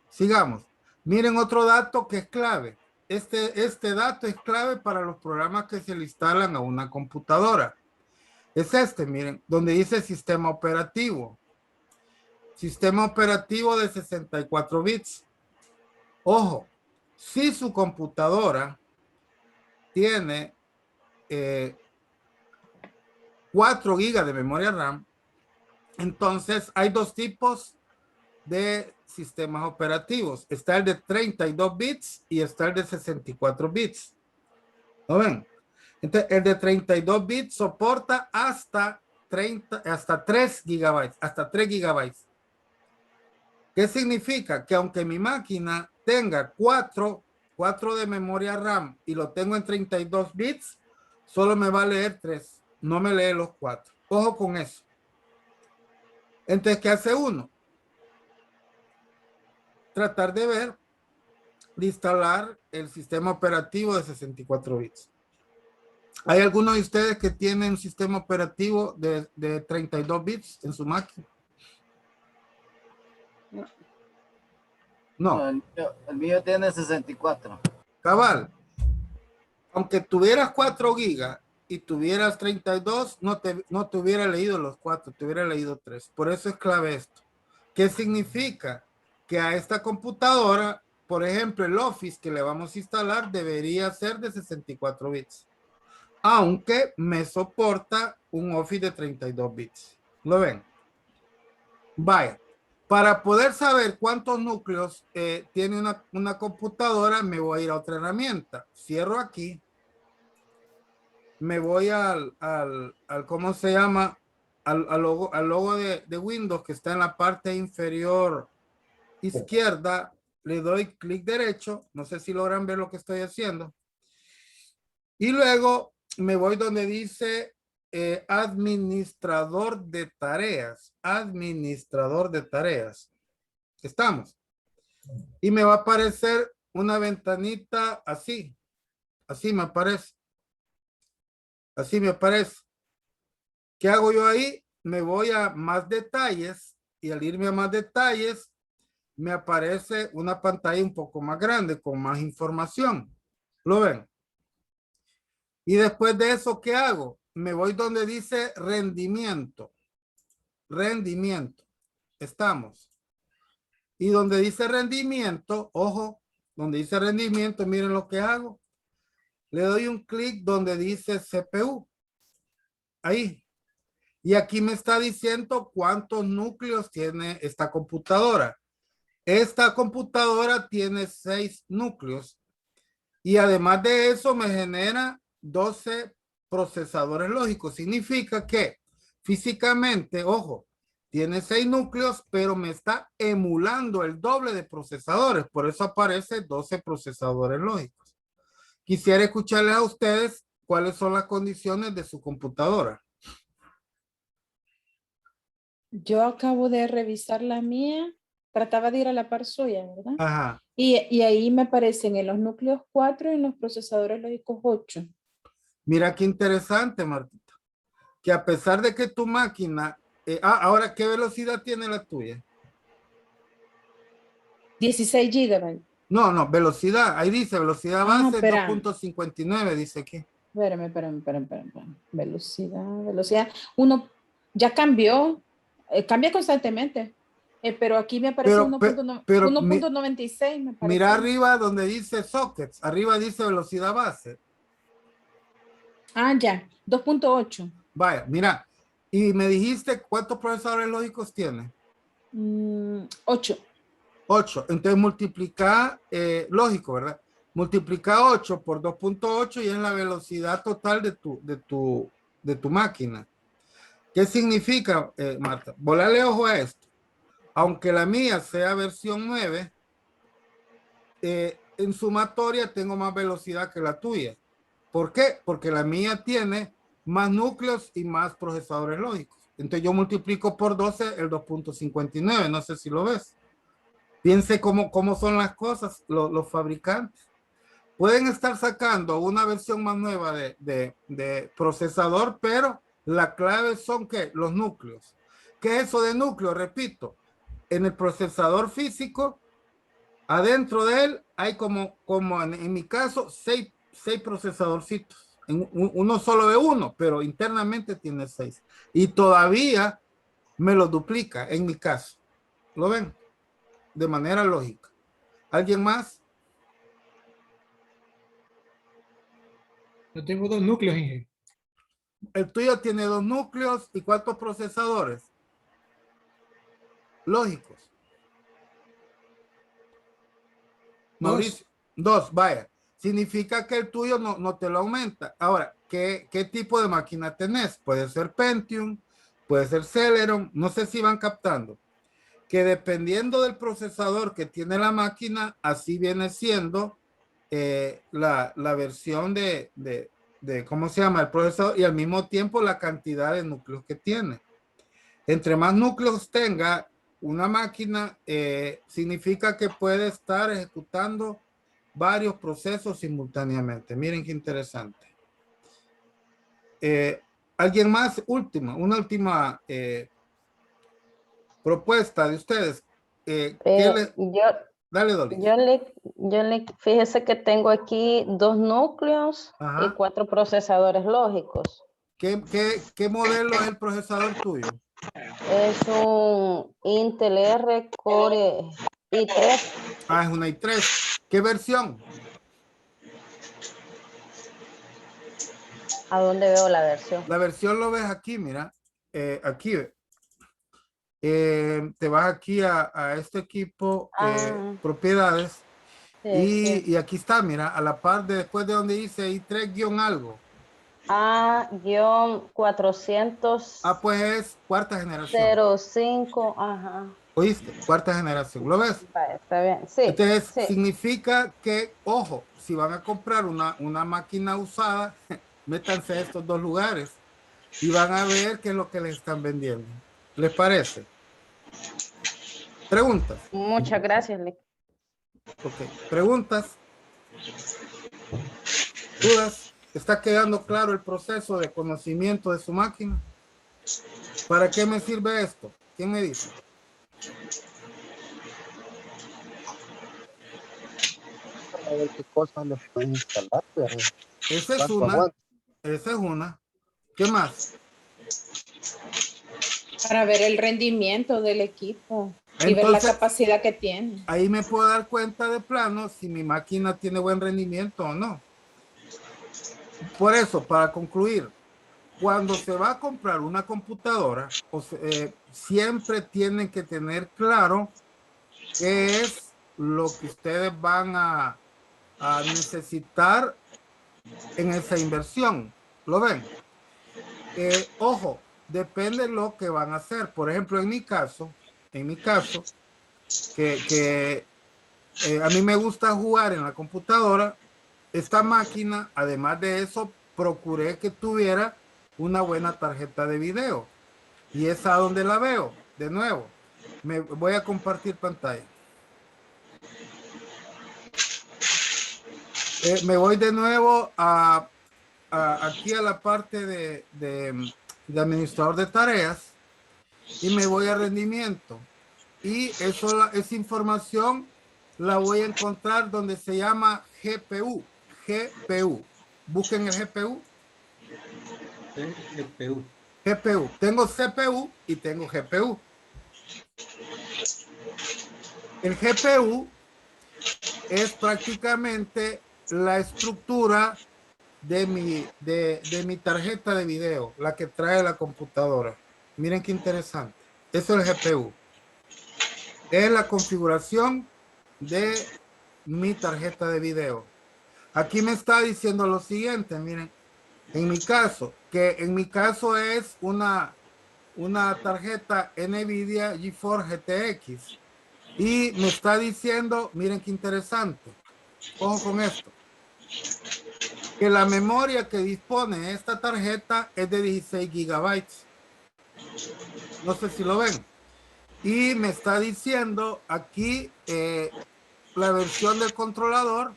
Sigamos. Miren otro dato que es clave. Este dato es clave para los programas que se le instalan a una computadora. Es miren, donde dice sistema operativo. Sistema operativo de 64 bits. Ojo, si su computadora tiene 4 gigas de memoria RAM, entonces hay dos tipos de sistemas operativos. Está el de 32 bits y está el de 64 bits. ¿No ven? Entonces, el de 32 bits soporta hasta 3 gigabytes, hasta 3 gigabytes. ¿Qué significa? Que aunque mi máquina tenga 4 de memoria RAM y lo tengo en 32 bits, solo me va a leer 3, no me lee los 4. Ojo con eso. Entonces, ¿qué hace uno? Tratar de ver, de instalar el sistema operativo de 64 bits. ¿Hay alguno de ustedes que tiene un sistema operativo de 32 bits en su máquina? No, No. el mío tiene 64. Cabal. Aunque tuvieras 4 gigas y tuvieras 32, no te hubiera leído los 4, te hubiera leído 3. Por eso es clave esto. ¿Qué significa? Que a esta computadora, por ejemplo, el Office que le vamos a instalar debería ser de 64 bits. Aunque me soporta un Office de 32 bits. ¿Lo ven? Vaya. Para poder saber cuántos núcleos tiene una computadora, me voy a ir a otra herramienta. Cierro aquí. Me voy al ¿cómo se llama? Al logo de Windows que está en la parte inferior izquierda. Le doy clic derecho. No sé si logran ver lo que estoy haciendo. Y luego me voy donde dice administrador de tareas. Administrador de tareas. Estamos. Y me va a aparecer una ventanita así. Así me aparece. Así me aparece. ¿Qué hago yo ahí? Me voy a más detalles y al irme a más detalles me aparece una pantalla un poco más grande con más información. ¿Lo ven? Y después de eso, ¿qué hago? Me voy donde dice rendimiento. Rendimiento. Estamos. Y donde dice rendimiento, ojo, donde dice rendimiento, miren lo que hago. Le doy un clic donde dice CPU. Ahí. Y aquí me está diciendo cuántos núcleos tiene esta computadora. Esta computadora tiene 6 núcleos. Y además de eso me genera 12 procesadores lógicos. Significa que físicamente, ojo, tiene 6 núcleos, pero me está emulando el doble de procesadores. Por eso aparece 12 procesadores lógicos. Quisiera escucharles a ustedes cuáles son las condiciones de su computadora. Yo acabo de revisar la mía, trataba de ir a la par suya, ¿verdad? Ajá. Y ahí me aparecen en los núcleos 4 y en los procesadores lógicos 8. Mira qué interesante, Martita. Que a pesar de que tu máquina... ahora, ¿qué velocidad tiene la tuya? 16 gigabytes. No, velocidad. Ahí dice velocidad base 2.59, dice aquí. Espérame. Velocidad. Uno ya cambió, cambia constantemente. Pero aquí me aparece 1.96. Mira arriba donde dice sockets. Arriba dice velocidad base. Ah, ya. 2.8. Vaya, mira. Y me dijiste cuántos procesadores lógicos tiene. 8. 8. Entonces multiplica, lógico, ¿verdad? Multiplica 8 por 2.8 y es la velocidad total de tu máquina. ¿Qué significa, Marta? Volarle ojo a esto. Aunque la mía sea versión 9, en sumatoria tengo más velocidad que la tuya. ¿Por qué? Porque la mía tiene más núcleos y más procesadores lógicos. Entonces yo multiplico por 12 el 2.59. No sé si lo ves. Piense cómo son las cosas. Los fabricantes pueden estar sacando una versión más nueva de procesador, pero la clave son ¿qué? Los núcleos. ¿Qué es eso de núcleo? Repito, en el procesador físico, adentro de él hay como en mi caso, 6 procesadorcitos. Uno solo de uno, pero internamente tiene 6. Y todavía me lo duplica en mi caso. ¿Lo ven? De manera lógica. ¿Alguien más? Yo tengo 2 núcleos, Inge. El tuyo tiene 2 núcleos y ¿cuántos procesadores lógicos? Mauricio, 2, vaya. Significa que el tuyo no te lo aumenta. Ahora, ¿qué tipo de máquina tenés? Puede ser Pentium, puede ser Celeron, no sé si van captando. Que dependiendo del procesador que tiene la máquina, así viene siendo la versión de ¿cómo se llama? El procesador y al mismo tiempo la cantidad de núcleos que tiene. Entre más núcleos tenga una máquina, significa que puede estar ejecutando varios procesos simultáneamente. Miren qué interesante. ¿Alguien más? Una última propuesta de ustedes. Dale, Dolly. Fíjese que tengo aquí 2 núcleos y 4 procesadores lógicos. ¿Qué modelo es el procesador tuyo? Es un Intel R Core i3. Ah, es una i3. ¿Qué versión? ¿A dónde veo la versión? La versión lo ves aquí, mira. Aquí. te vas aquí a este equipo, propiedades, Sí. y aquí está, mira, a la par de después de donde dice i3 guión algo. A-400. Pues es cuarta generación. 05, ajá. ¿Oíste? Cuarta generación. ¿Lo ves? Está bien, sí. Entonces, sí. significa que, ojo, si van a comprar una máquina usada, métanse a estos dos lugares y van a ver qué es lo que les están vendiendo. ¿Les parece? ¿Preguntas? Muchas gracias, Lick. Ok. ¿Preguntas? ¿Dudas? ¿Está quedando claro el proceso de conocimiento de su máquina? ¿Para qué me sirve esto? ¿Quién me dice? Para ver qué cosas le pueden instalar. Pero Esa es ¿cuánto una. aguanta? Esa es una. ¿Qué más? Para ver el rendimiento del equipo y ver la Entonces, capacidad que tiene. ahí me puedo dar cuenta de plano si mi máquina tiene buen rendimiento o no. Por eso, para concluir, cuando se va a comprar una computadora, siempre tienen que tener claro qué es lo que ustedes van a necesitar en esa inversión. ¿Lo ven? Ojo, depende de lo que van a hacer. Por ejemplo, en mi caso, que a mí me gusta jugar en la computadora, esta máquina, además de eso, procuré que tuviera una buena tarjeta de video. Y es a donde la veo. De nuevo, me voy a compartir pantalla. Me voy de nuevo aquí a la parte de administrador de tareas y me voy a rendimiento. Y esa información la voy a encontrar donde se llama GPU. GPU. Busquen el GPU. GPU. Tengo CPU y tengo GPU. El GPU es prácticamente la estructura de mi tarjeta de video, la que trae la computadora. Miren qué interesante. Eso es el GPU. Es la configuración de mi tarjeta de video. Aquí me está diciendo lo siguiente, miren. En mi caso es una tarjeta NVIDIA GeForce GTX. Y me está diciendo, miren qué interesante. Ojo con esto. Que la memoria que dispone esta tarjeta es de 16 gigabytes. No sé si lo ven. Y me está diciendo aquí la versión del controlador.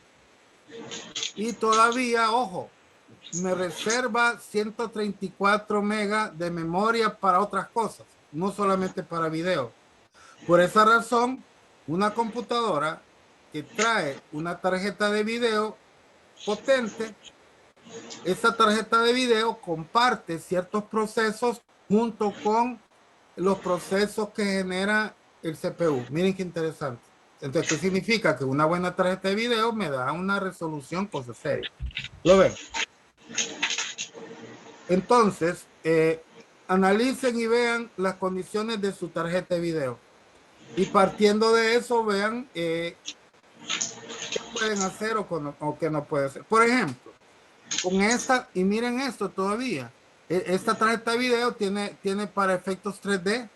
Y todavía, ojo, me reserva 134 megas de memoria para otras cosas, no solamente para video. Por esa razón, una computadora que trae una tarjeta de video potente, esa tarjeta de video comparte ciertos procesos junto con los procesos que genera el CPU. Miren qué interesante. Entonces, ¿qué significa? Que una buena tarjeta de video me da una resolución cosa seria. ¿Lo ven? Entonces, analicen y vean las condiciones de su tarjeta de video. Y partiendo de eso, vean qué pueden hacer o qué no pueden hacer. Por ejemplo, con esta, y miren esto todavía, esta tarjeta de video tiene para efectos 3D,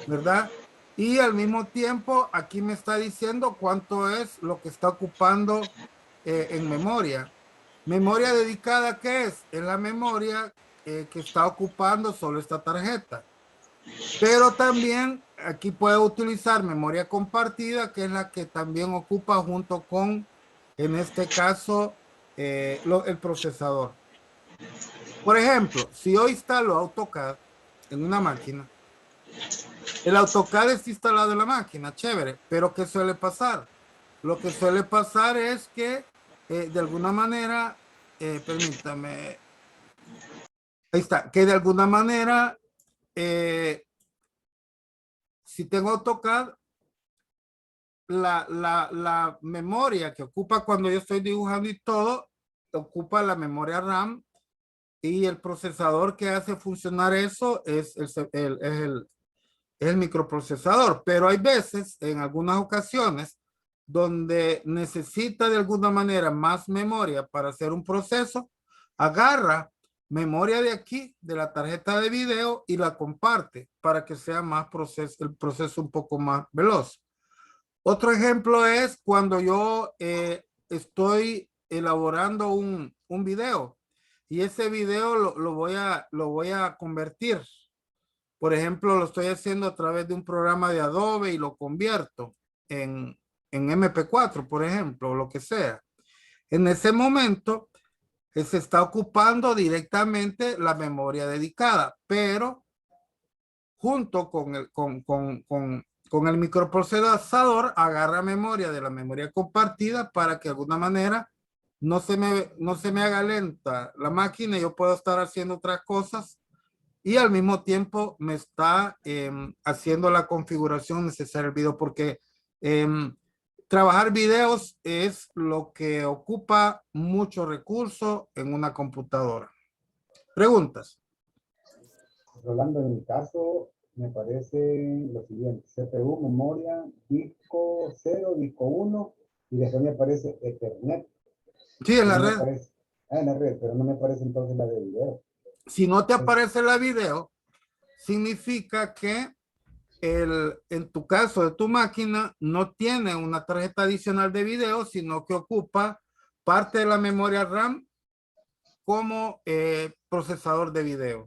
¿verdad? Y al mismo tiempo, aquí me está diciendo cuánto es lo que está ocupando en memoria. Memoria dedicada, ¿qué es? Es la memoria que está ocupando solo esta tarjeta. Pero también aquí puedo utilizar memoria compartida, que es la que también ocupa junto con, en este caso, el procesador. Por ejemplo, si yo instalo AutoCAD en una máquina, el AutoCAD está instalado en la máquina, chévere, pero ¿qué suele pasar? Lo que suele pasar es que de alguna manera, permítame, ahí está, que de alguna manera, si tengo AutoCAD, la memoria que ocupa cuando yo estoy dibujando y todo, ocupa la memoria RAM y el procesador que hace funcionar eso es es el microprocesador, pero hay veces, en algunas ocasiones, donde necesita de alguna manera más memoria para hacer un proceso, agarra memoria de aquí, de la tarjeta de video, y la comparte para que sea más proceso, el proceso un poco más veloz. Otro ejemplo es cuando yo estoy elaborando un video y ese video lo voy a convertir. Por ejemplo, lo estoy haciendo a través de un programa de Adobe y lo convierto en MP4, por ejemplo, o lo que sea. En ese momento se está ocupando directamente la memoria dedicada, pero junto con el microprocesador agarra memoria de la memoria compartida para que de alguna manera no se me haga lenta la máquina y yo puedo estar haciendo otras cosas y al mismo tiempo me está haciendo la configuración necesaria del video, porque trabajar videos es lo que ocupa mucho recurso en una computadora. ¿Preguntas? Rolando, en mi caso, me parece lo siguiente: CPU, memoria, disco 0, disco 1, y después me aparece Ethernet. Sí, en la red. Aparece, en la red, pero no me aparece entonces la de video. Si no te aparece la video, significa que en tu caso de tu máquina no tiene una tarjeta adicional de video, sino que ocupa parte de la memoria RAM como procesador de video.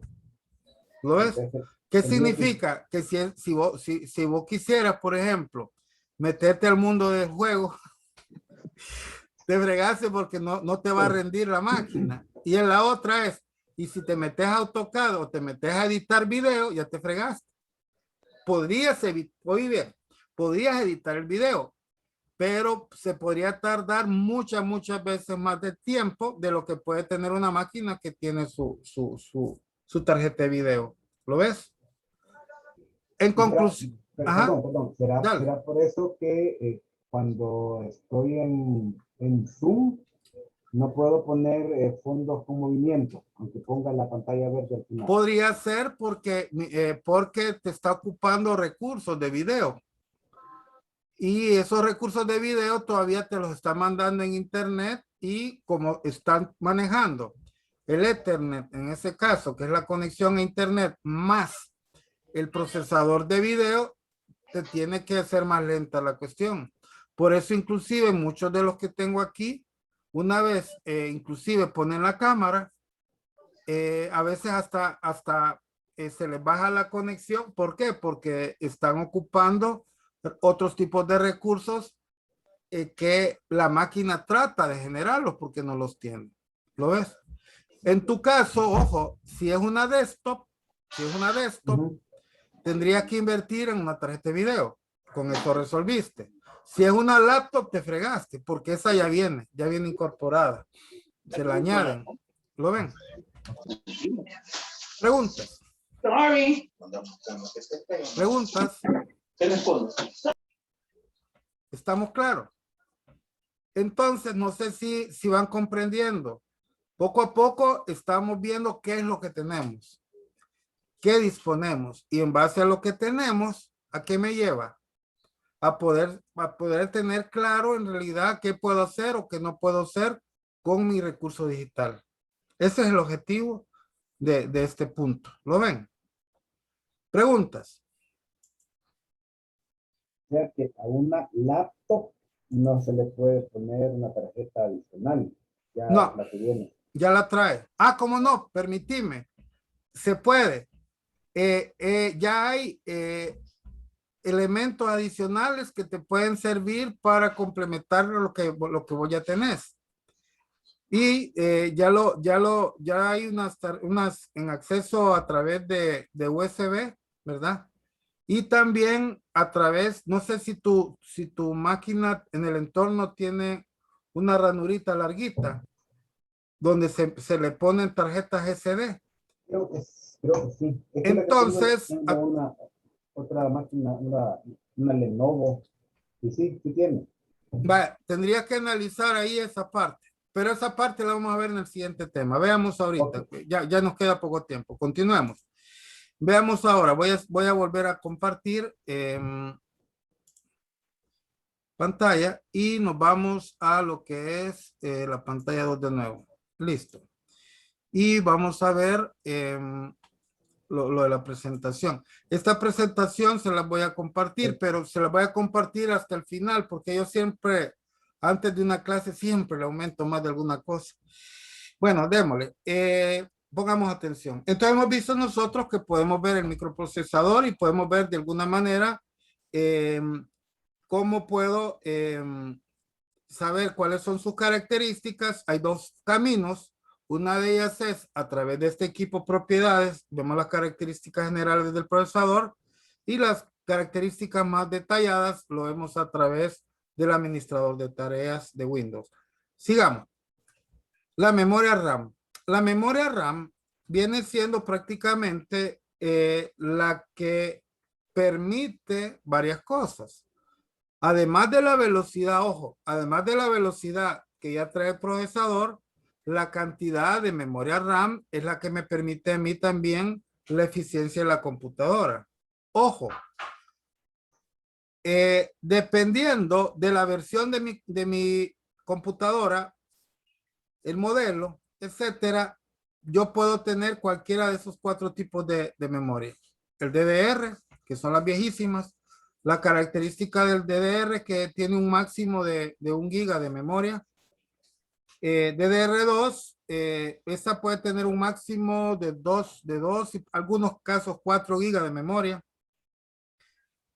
¿Lo ves? Entonces, ¿qué significa? Que si vos quisieras, por ejemplo, meterte al mundo del juego, te fregaste porque no te va a rendir la máquina. Y en la otra es, y si te metes a AutoCAD o te metes a editar video, ya te fregaste. Podrías editar el video, pero se podría tardar muchas veces más de tiempo de lo que puede tener una máquina que tiene su tarjeta de video. ¿Lo ves? En conclusión. Perdón. ¿Será por eso que cuando estoy en Zoom no puedo poner fondos con movimiento, aunque ponga la pantalla verde al final? Podría ser porque te está ocupando recursos de video. Y esos recursos de video todavía te los está mandando en internet, y como están manejando el Ethernet, en ese caso, que es la conexión a internet más el procesador de video, te tiene que hacer más lenta la cuestión. Por eso inclusive muchos de los que tengo aquí, una vez inclusive ponen la cámara, a veces hasta se les baja la conexión. ¿Por qué? Porque están ocupando otros tipos de recursos que la máquina trata de generarlos porque no los tiene. ¿Lo ves? En tu caso, ojo, si es una desktop, tendrías que invertir en una tarjeta de video. Con eso resolviste. Si es una laptop, te fregaste, porque esa ya viene incorporada. Se la añaden. ¿Lo ven? Preguntas. Preguntas. ¿Estamos claros? Entonces, no sé si van comprendiendo. Poco a poco estamos viendo qué es lo que tenemos, qué disponemos, y en base a lo que tenemos, ¿a qué me lleva? A poder tener claro en realidad qué puedo hacer o qué no puedo hacer con mi recurso digital. Ese es el objetivo de este punto. ¿Lo ven? ¿Preguntas? O sea que a una laptop no se le puede poner una tarjeta adicional. Ya no, la que viene. Ya la trae. Ah, ¿cómo no? Permitime. Se puede. Ya hay elementos adicionales que te pueden servir para complementar lo que vos ya tenés. Y ya hay unas en acceso a través de USB, ¿verdad? Y también a través, no sé si tu máquina en el entorno tiene una ranurita larguita donde se le ponen tarjetas SD. Creo que sí. Entonces, otra máquina, una Lenovo, y sí tiene. Vaya, tendría que analizar ahí esa parte, pero esa parte la vamos a ver en el siguiente tema. Veamos ahorita, okay. Ya nos queda poco tiempo. Continuemos. Veamos ahora, voy a volver a compartir pantalla y nos vamos a lo que es la pantalla 2 de nuevo. Listo. Y vamos a ver lo de la presentación. Esta presentación se la voy a compartir, pero se la voy a compartir hasta el final, porque yo siempre, antes de una clase, siempre le aumento más de alguna cosa. Bueno, démosle. Pongamos atención. Entonces hemos visto nosotros que podemos ver el microprocesador y podemos ver de alguna manera cómo puedo saber cuáles son sus características. Hay dos caminos. Una de ellas es a través de este equipo propiedades, vemos las características generales del procesador y las características más detalladas lo vemos a través del administrador de tareas de Windows. Sigamos. La memoria RAM. La memoria RAM viene siendo prácticamente la que permite varias cosas. Además de la velocidad, ojo, además de la velocidad que ya trae el procesador, la cantidad de memoria RAM es la que me permite a mí también la eficiencia de la computadora. Ojo, dependiendo de la versión de mi computadora, el modelo, etcétera, yo puedo tener cualquiera de esos 4 tipos de memoria. El DDR, que son las viejísimas, la característica del DDR que tiene un máximo de 1 giga de memoria. DDR2, esta puede tener un máximo de 2 y en algunos casos 4 gigas de memoria.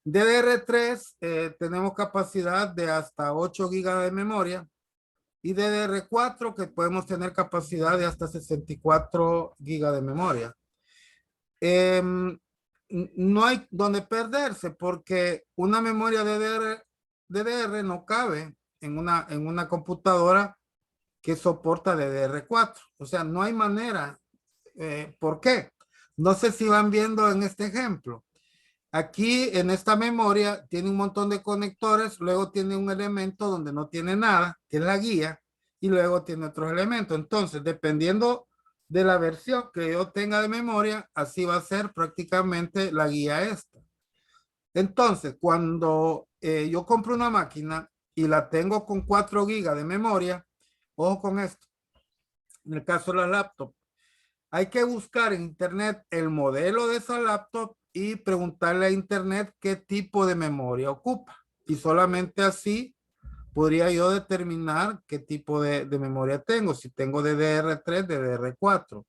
DDR3, tenemos capacidad de hasta 8 gigas de memoria. Y DDR4, que podemos tener capacidad de hasta 64 gigas de memoria. No hay donde perderse porque una memoria DDR no cabe en una computadora que soporta DDR4. O sea, no hay manera. ¿Por qué? No sé si van viendo en este ejemplo. Aquí en esta memoria tiene un montón de conectores, luego tiene un elemento donde no tiene nada, que es la guía, y luego tiene otros elementos. Entonces, dependiendo de la versión que yo tenga de memoria, así va a ser prácticamente la guía esta. Entonces, cuando yo compro una máquina y la tengo con 4 gigas de memoria, ojo con esto. En el caso de la laptop, hay que buscar en internet el modelo de esa laptop y preguntarle a internet qué tipo de memoria ocupa. Y solamente así podría yo determinar qué tipo de memoria tengo. Si tengo DDR3, DDR4.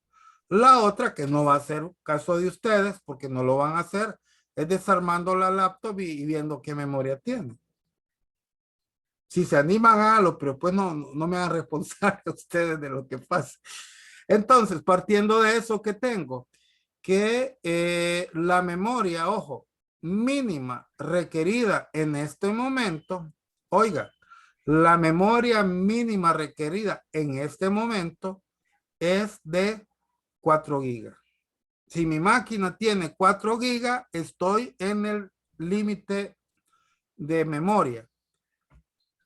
La otra, que no va a ser caso de ustedes, porque no lo van a hacer, es desarmando la laptop y viendo qué memoria tiene. Si se animan, háganlo, pero pues no me hagan responsable a ustedes de lo que pasa. Entonces, partiendo de eso que tengo, que la memoria, ojo, mínima requerida en este momento, oiga, la memoria mínima requerida en este momento es de 4 gigas. Si mi máquina tiene 4 gigas, estoy en el límite de memoria.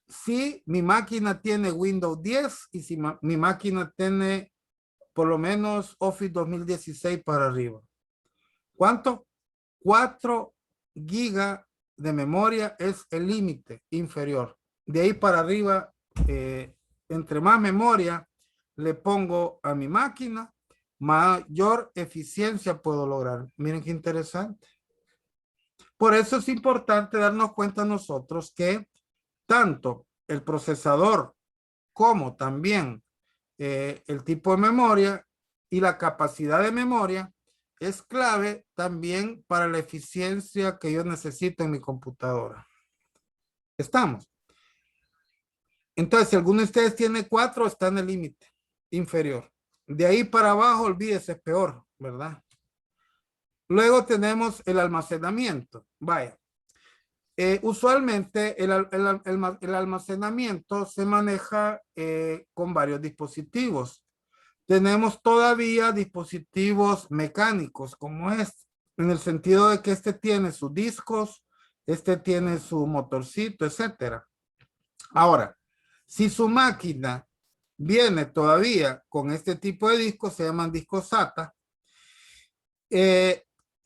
Si mi máquina tiene Windows 10 y si mi máquina tiene por lo menos Office 2016 para arriba. ¿Cuánto? 4 gigas de memoria es el límite inferior. De ahí para arriba, entre más memoria le pongo a mi máquina, mayor eficiencia puedo lograr. Miren qué interesante. Por eso es importante darnos cuenta nosotros que tanto el procesador como también el tipo de memoria y la capacidad de memoria es clave también para la eficiencia que yo necesito en mi computadora. ¿Estamos? Entonces, si alguno de ustedes tiene 4, está en el límite inferior. De ahí para abajo, olvídese, es peor, ¿verdad? Luego tenemos el almacenamiento. Vaya. Usualmente el almacenamiento se maneja con varios dispositivos. Tenemos todavía dispositivos mecánicos como este, en el sentido de que este tiene sus discos, este tiene su motorcito, etcétera. Ahora, si su máquina viene todavía con este tipo de discos, se llaman discos SATA,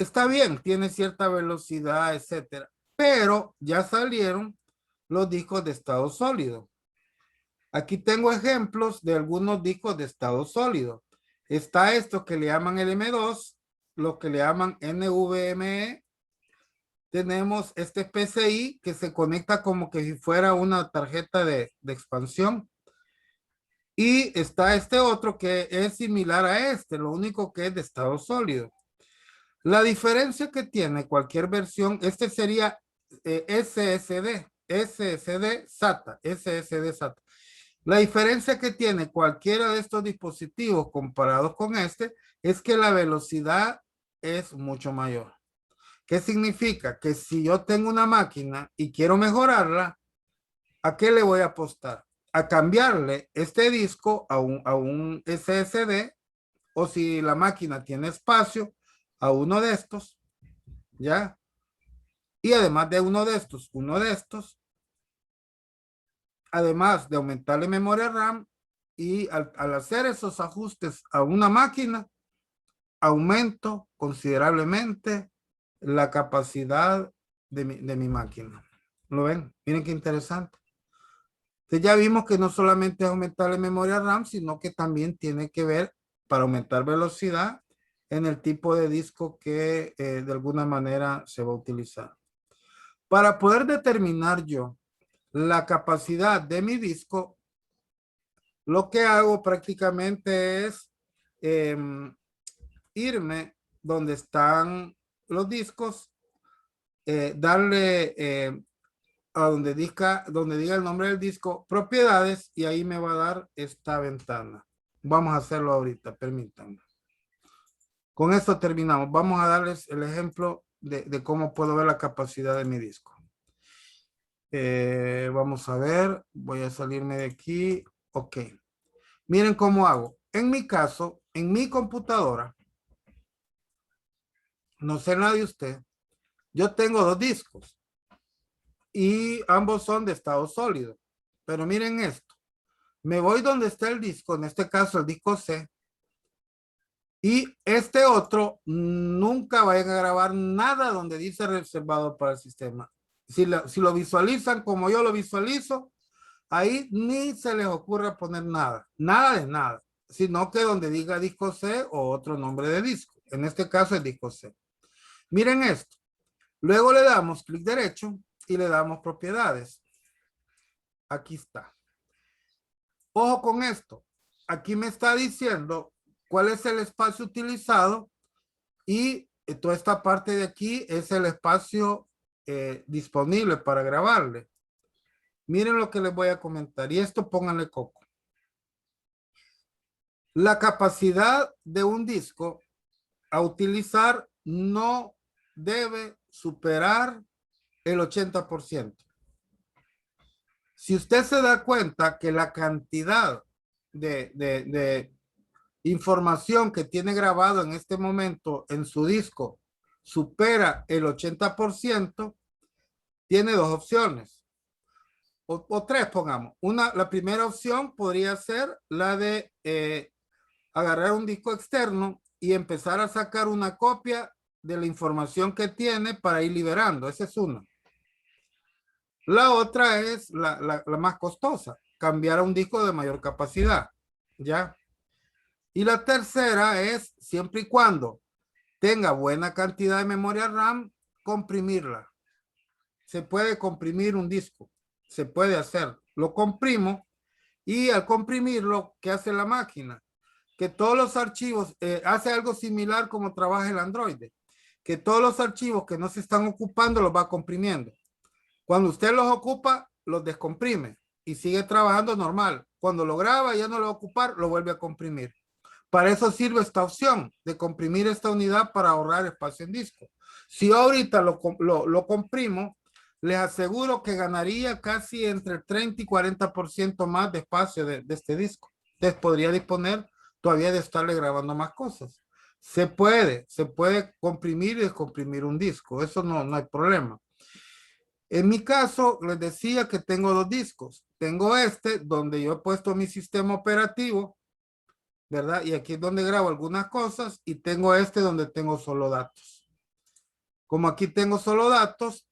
está bien, tiene cierta velocidad, etcétera, pero ya salieron los discos de estado sólido. Aquí tengo ejemplos de algunos discos de estado sólido. Está esto que le llaman el M2, lo que le llaman NVMe. Tenemos este PCI que se conecta como que si fuera una tarjeta de expansión. Y está este otro que es similar a este, lo único que es de estado sólido. La diferencia que tiene cualquier versión, este sería SSD SATA. La diferencia que tiene cualquiera de estos dispositivos comparados con este es que la velocidad es mucho mayor. ¿Qué significa? Que si yo tengo una máquina y quiero mejorarla, ¿a qué le voy a apostar? A cambiarle este disco a un SSD, o si la máquina tiene espacio, a uno de estos, ¿ya? Y además de uno de estos, además de aumentarle memoria RAM, y al hacer esos ajustes a una máquina, aumento considerablemente la capacidad de mi máquina. ¿Lo ven? Miren qué interesante. Entonces ya vimos que no solamente es aumentarle memoria RAM, sino que también tiene que ver para aumentar velocidad en el tipo de disco que de alguna manera se va a utilizar. Para poder determinar yo la capacidad de mi disco, lo que hago prácticamente es irme donde están los discos, darle a donde diga el nombre del disco, propiedades, y ahí me va a dar esta ventana. Vamos a hacerlo ahorita, permítanme. Con esto terminamos. Vamos a darles el ejemplo de cómo puedo ver la capacidad de mi disco. Vamos a ver, voy a salirme de aquí. Ok. Miren cómo hago. En mi caso, en mi computadora, no sé nada de usted, yo tengo dos discos y ambos son de estado sólido. Pero miren esto. Me voy donde está el disco, en este caso el disco C, y este otro nunca va a grabar nada donde dice reservado para el sistema. Si lo visualizan como yo lo visualizo, ahí ni se les ocurre poner nada, nada de nada, sino que donde diga disco C o otro nombre de disco. En este caso es disco C. Miren esto. Luego le damos clic derecho y le damos propiedades. Aquí está. Ojo con esto. Aquí me está diciendo cuál es el espacio utilizado y toda esta parte de aquí es el espacio disponible para grabarle. Miren lo que les voy a comentar y esto pónganle coco. La capacidad de un disco a utilizar no debe superar el 80%. Si usted se da cuenta que la cantidad de información que tiene grabado en este momento en su disco supera el 80%, tiene dos opciones. O tres, pongamos. La primera opción podría ser la de agarrar un disco externo y empezar a sacar una copia de la información que tiene para ir liberando. Esa es una. La otra es la más costosa, cambiar a un disco de mayor capacidad, ¿ya? Y la tercera es, siempre y cuando tenga buena cantidad de memoria RAM, comprimirla. Se puede comprimir un disco, se puede hacer. Lo comprimo y al comprimirlo, ¿qué hace la máquina? Que todos los archivos, hace algo similar como trabaja el Android, que todos los archivos que no se están ocupando los va comprimiendo. Cuando usted los ocupa, los descomprime y sigue trabajando normal. Cuando lo graba y ya no lo va a ocupar, lo vuelve a comprimir. Para eso sirve esta opción de comprimir esta unidad para ahorrar espacio en disco. Si yo ahorita lo comprimo, les aseguro que ganaría casi entre el 30 y 40% más de espacio de este disco. Entonces podría disponer todavía de estarle grabando más cosas. Se puede comprimir y descomprimir un disco. Eso no hay problema. En mi caso, les decía que tengo dos discos. Tengo este donde yo he puesto mi sistema operativo, ¿verdad? Y aquí es donde grabo algunas cosas y tengo este donde tengo solo datos. Como aquí tengo solo datos,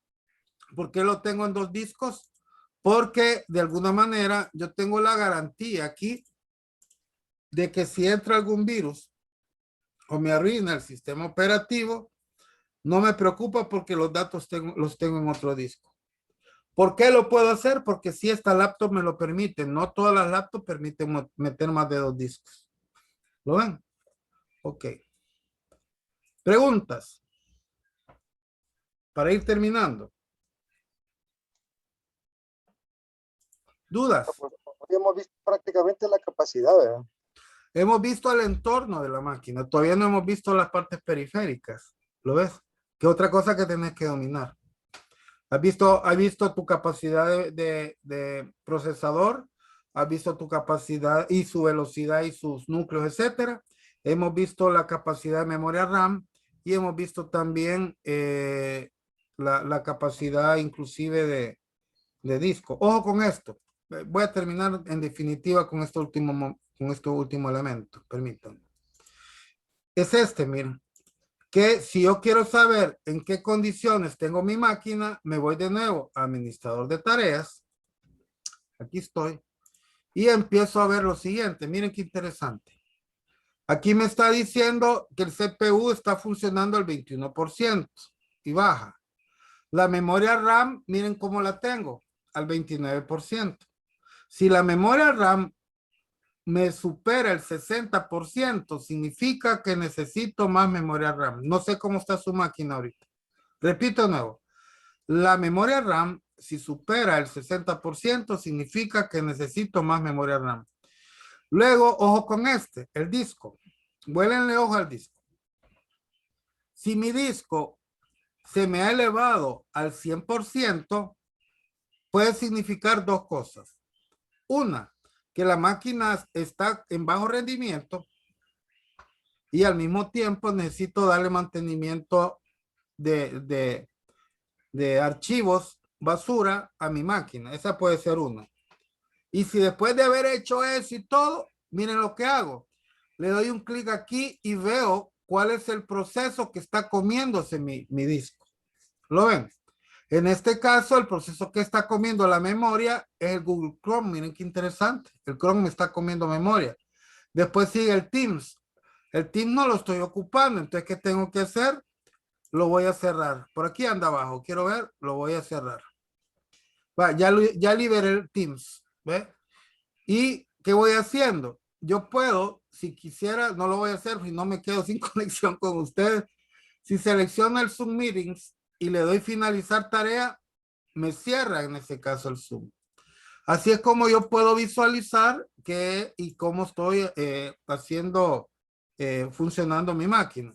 ¿por qué lo tengo en 2 discos? Porque de alguna manera yo tengo la garantía aquí de que si entra algún virus o me arruina el sistema operativo, no me preocupa porque los datos los tengo en otro disco. ¿Por qué lo puedo hacer? Porque si esta laptop me lo permite. No todas las laptops permiten meter más de 2 discos. ¿Lo ven? Ok. Preguntas. Para ir terminando. ¿Dudas? Hemos visto prácticamente la capacidad, ¿verdad? Hemos visto el entorno de la máquina. Todavía no hemos visto las partes periféricas. ¿Lo ves? ¿Qué otra cosa que tenés que dominar? ¿Has visto tu capacidad de procesador? ¿Has visto tu capacidad y su velocidad y sus núcleos, etcétera? Hemos visto la capacidad de memoria RAM y hemos visto también la capacidad inclusive de disco. Ojo con esto. Voy a terminar en definitiva con este último elemento. Permítanme. Es miren. Que si yo quiero saber en qué condiciones tengo mi máquina, me voy de nuevo a administrador de tareas. Aquí estoy. Y empiezo a ver lo siguiente. Miren qué interesante. Aquí me está diciendo que el CPU está funcionando al 21% y baja. La memoria RAM, miren cómo la tengo, al 29%. Si la memoria RAM me supera el 60%, significa que necesito más memoria RAM. No sé cómo está su máquina ahorita. Repito de nuevo. La memoria RAM, si supera el 60%, significa que necesito más memoria RAM. Luego, ojo con el disco. Vuélenle ojo al disco. Si mi disco se me ha elevado al 100%, puede significar 2 cosas. Una, que la máquina está en bajo rendimiento y al mismo tiempo necesito darle mantenimiento de archivos basura a mi máquina. Esa puede ser una. Y si después de haber hecho eso y todo, miren lo que hago. Le doy un clic aquí y veo cuál es el proceso que está comiéndose mi disco. ¿Lo ven? En este caso, el proceso que está comiendo la memoria es el Google Chrome. Miren qué interesante. El Chrome me está comiendo memoria. Después sigue el Teams. El Teams no lo estoy ocupando. Entonces, ¿qué tengo que hacer? Lo voy a cerrar. Por aquí anda abajo. Quiero ver. Lo voy a cerrar. Va, ya liberé el Teams. ¿Ve? ¿Y qué voy haciendo? Yo puedo, si quisiera, no lo voy a hacer si no me quedo sin conexión con ustedes. Si selecciono el Zoom Meetings y le doy finalizar tarea, me cierra en ese caso el Zoom. Así es como yo puedo visualizar y cómo estoy funcionando mi máquina.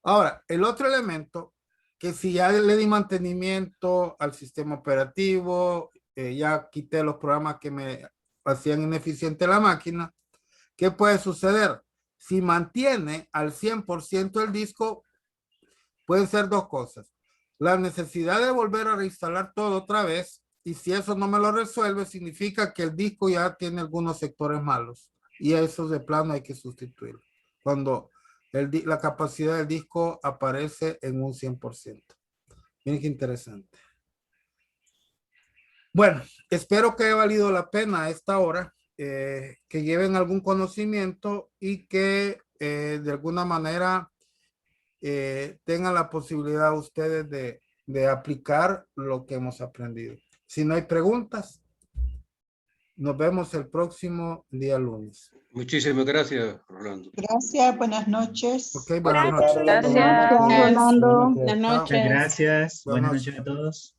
Ahora, el otro elemento, que si ya le di mantenimiento al sistema operativo, ya quité los programas que me hacían ineficiente la máquina, ¿qué puede suceder? Si mantiene al 100% el disco, pueden ser 2 cosas. La necesidad de volver a reinstalar todo otra vez, y si eso no me lo resuelve, significa que el disco ya tiene algunos sectores malos, y eso de plano hay que sustituirlo. Cuando la capacidad del disco aparece en un 100%. Miren qué interesante. Bueno, espero que haya valido la pena a esta hora, que lleven algún conocimiento y que de alguna manera tengan la posibilidad ustedes de aplicar lo que hemos aprendido. Si no hay preguntas, nos vemos el próximo día lunes. Muchísimas gracias, Rolando. Gracias, buenas noches. Ok, buenas noches. Gracias, Rolando. Buenas noches. Gracias. Buenas Buenas noches a todos.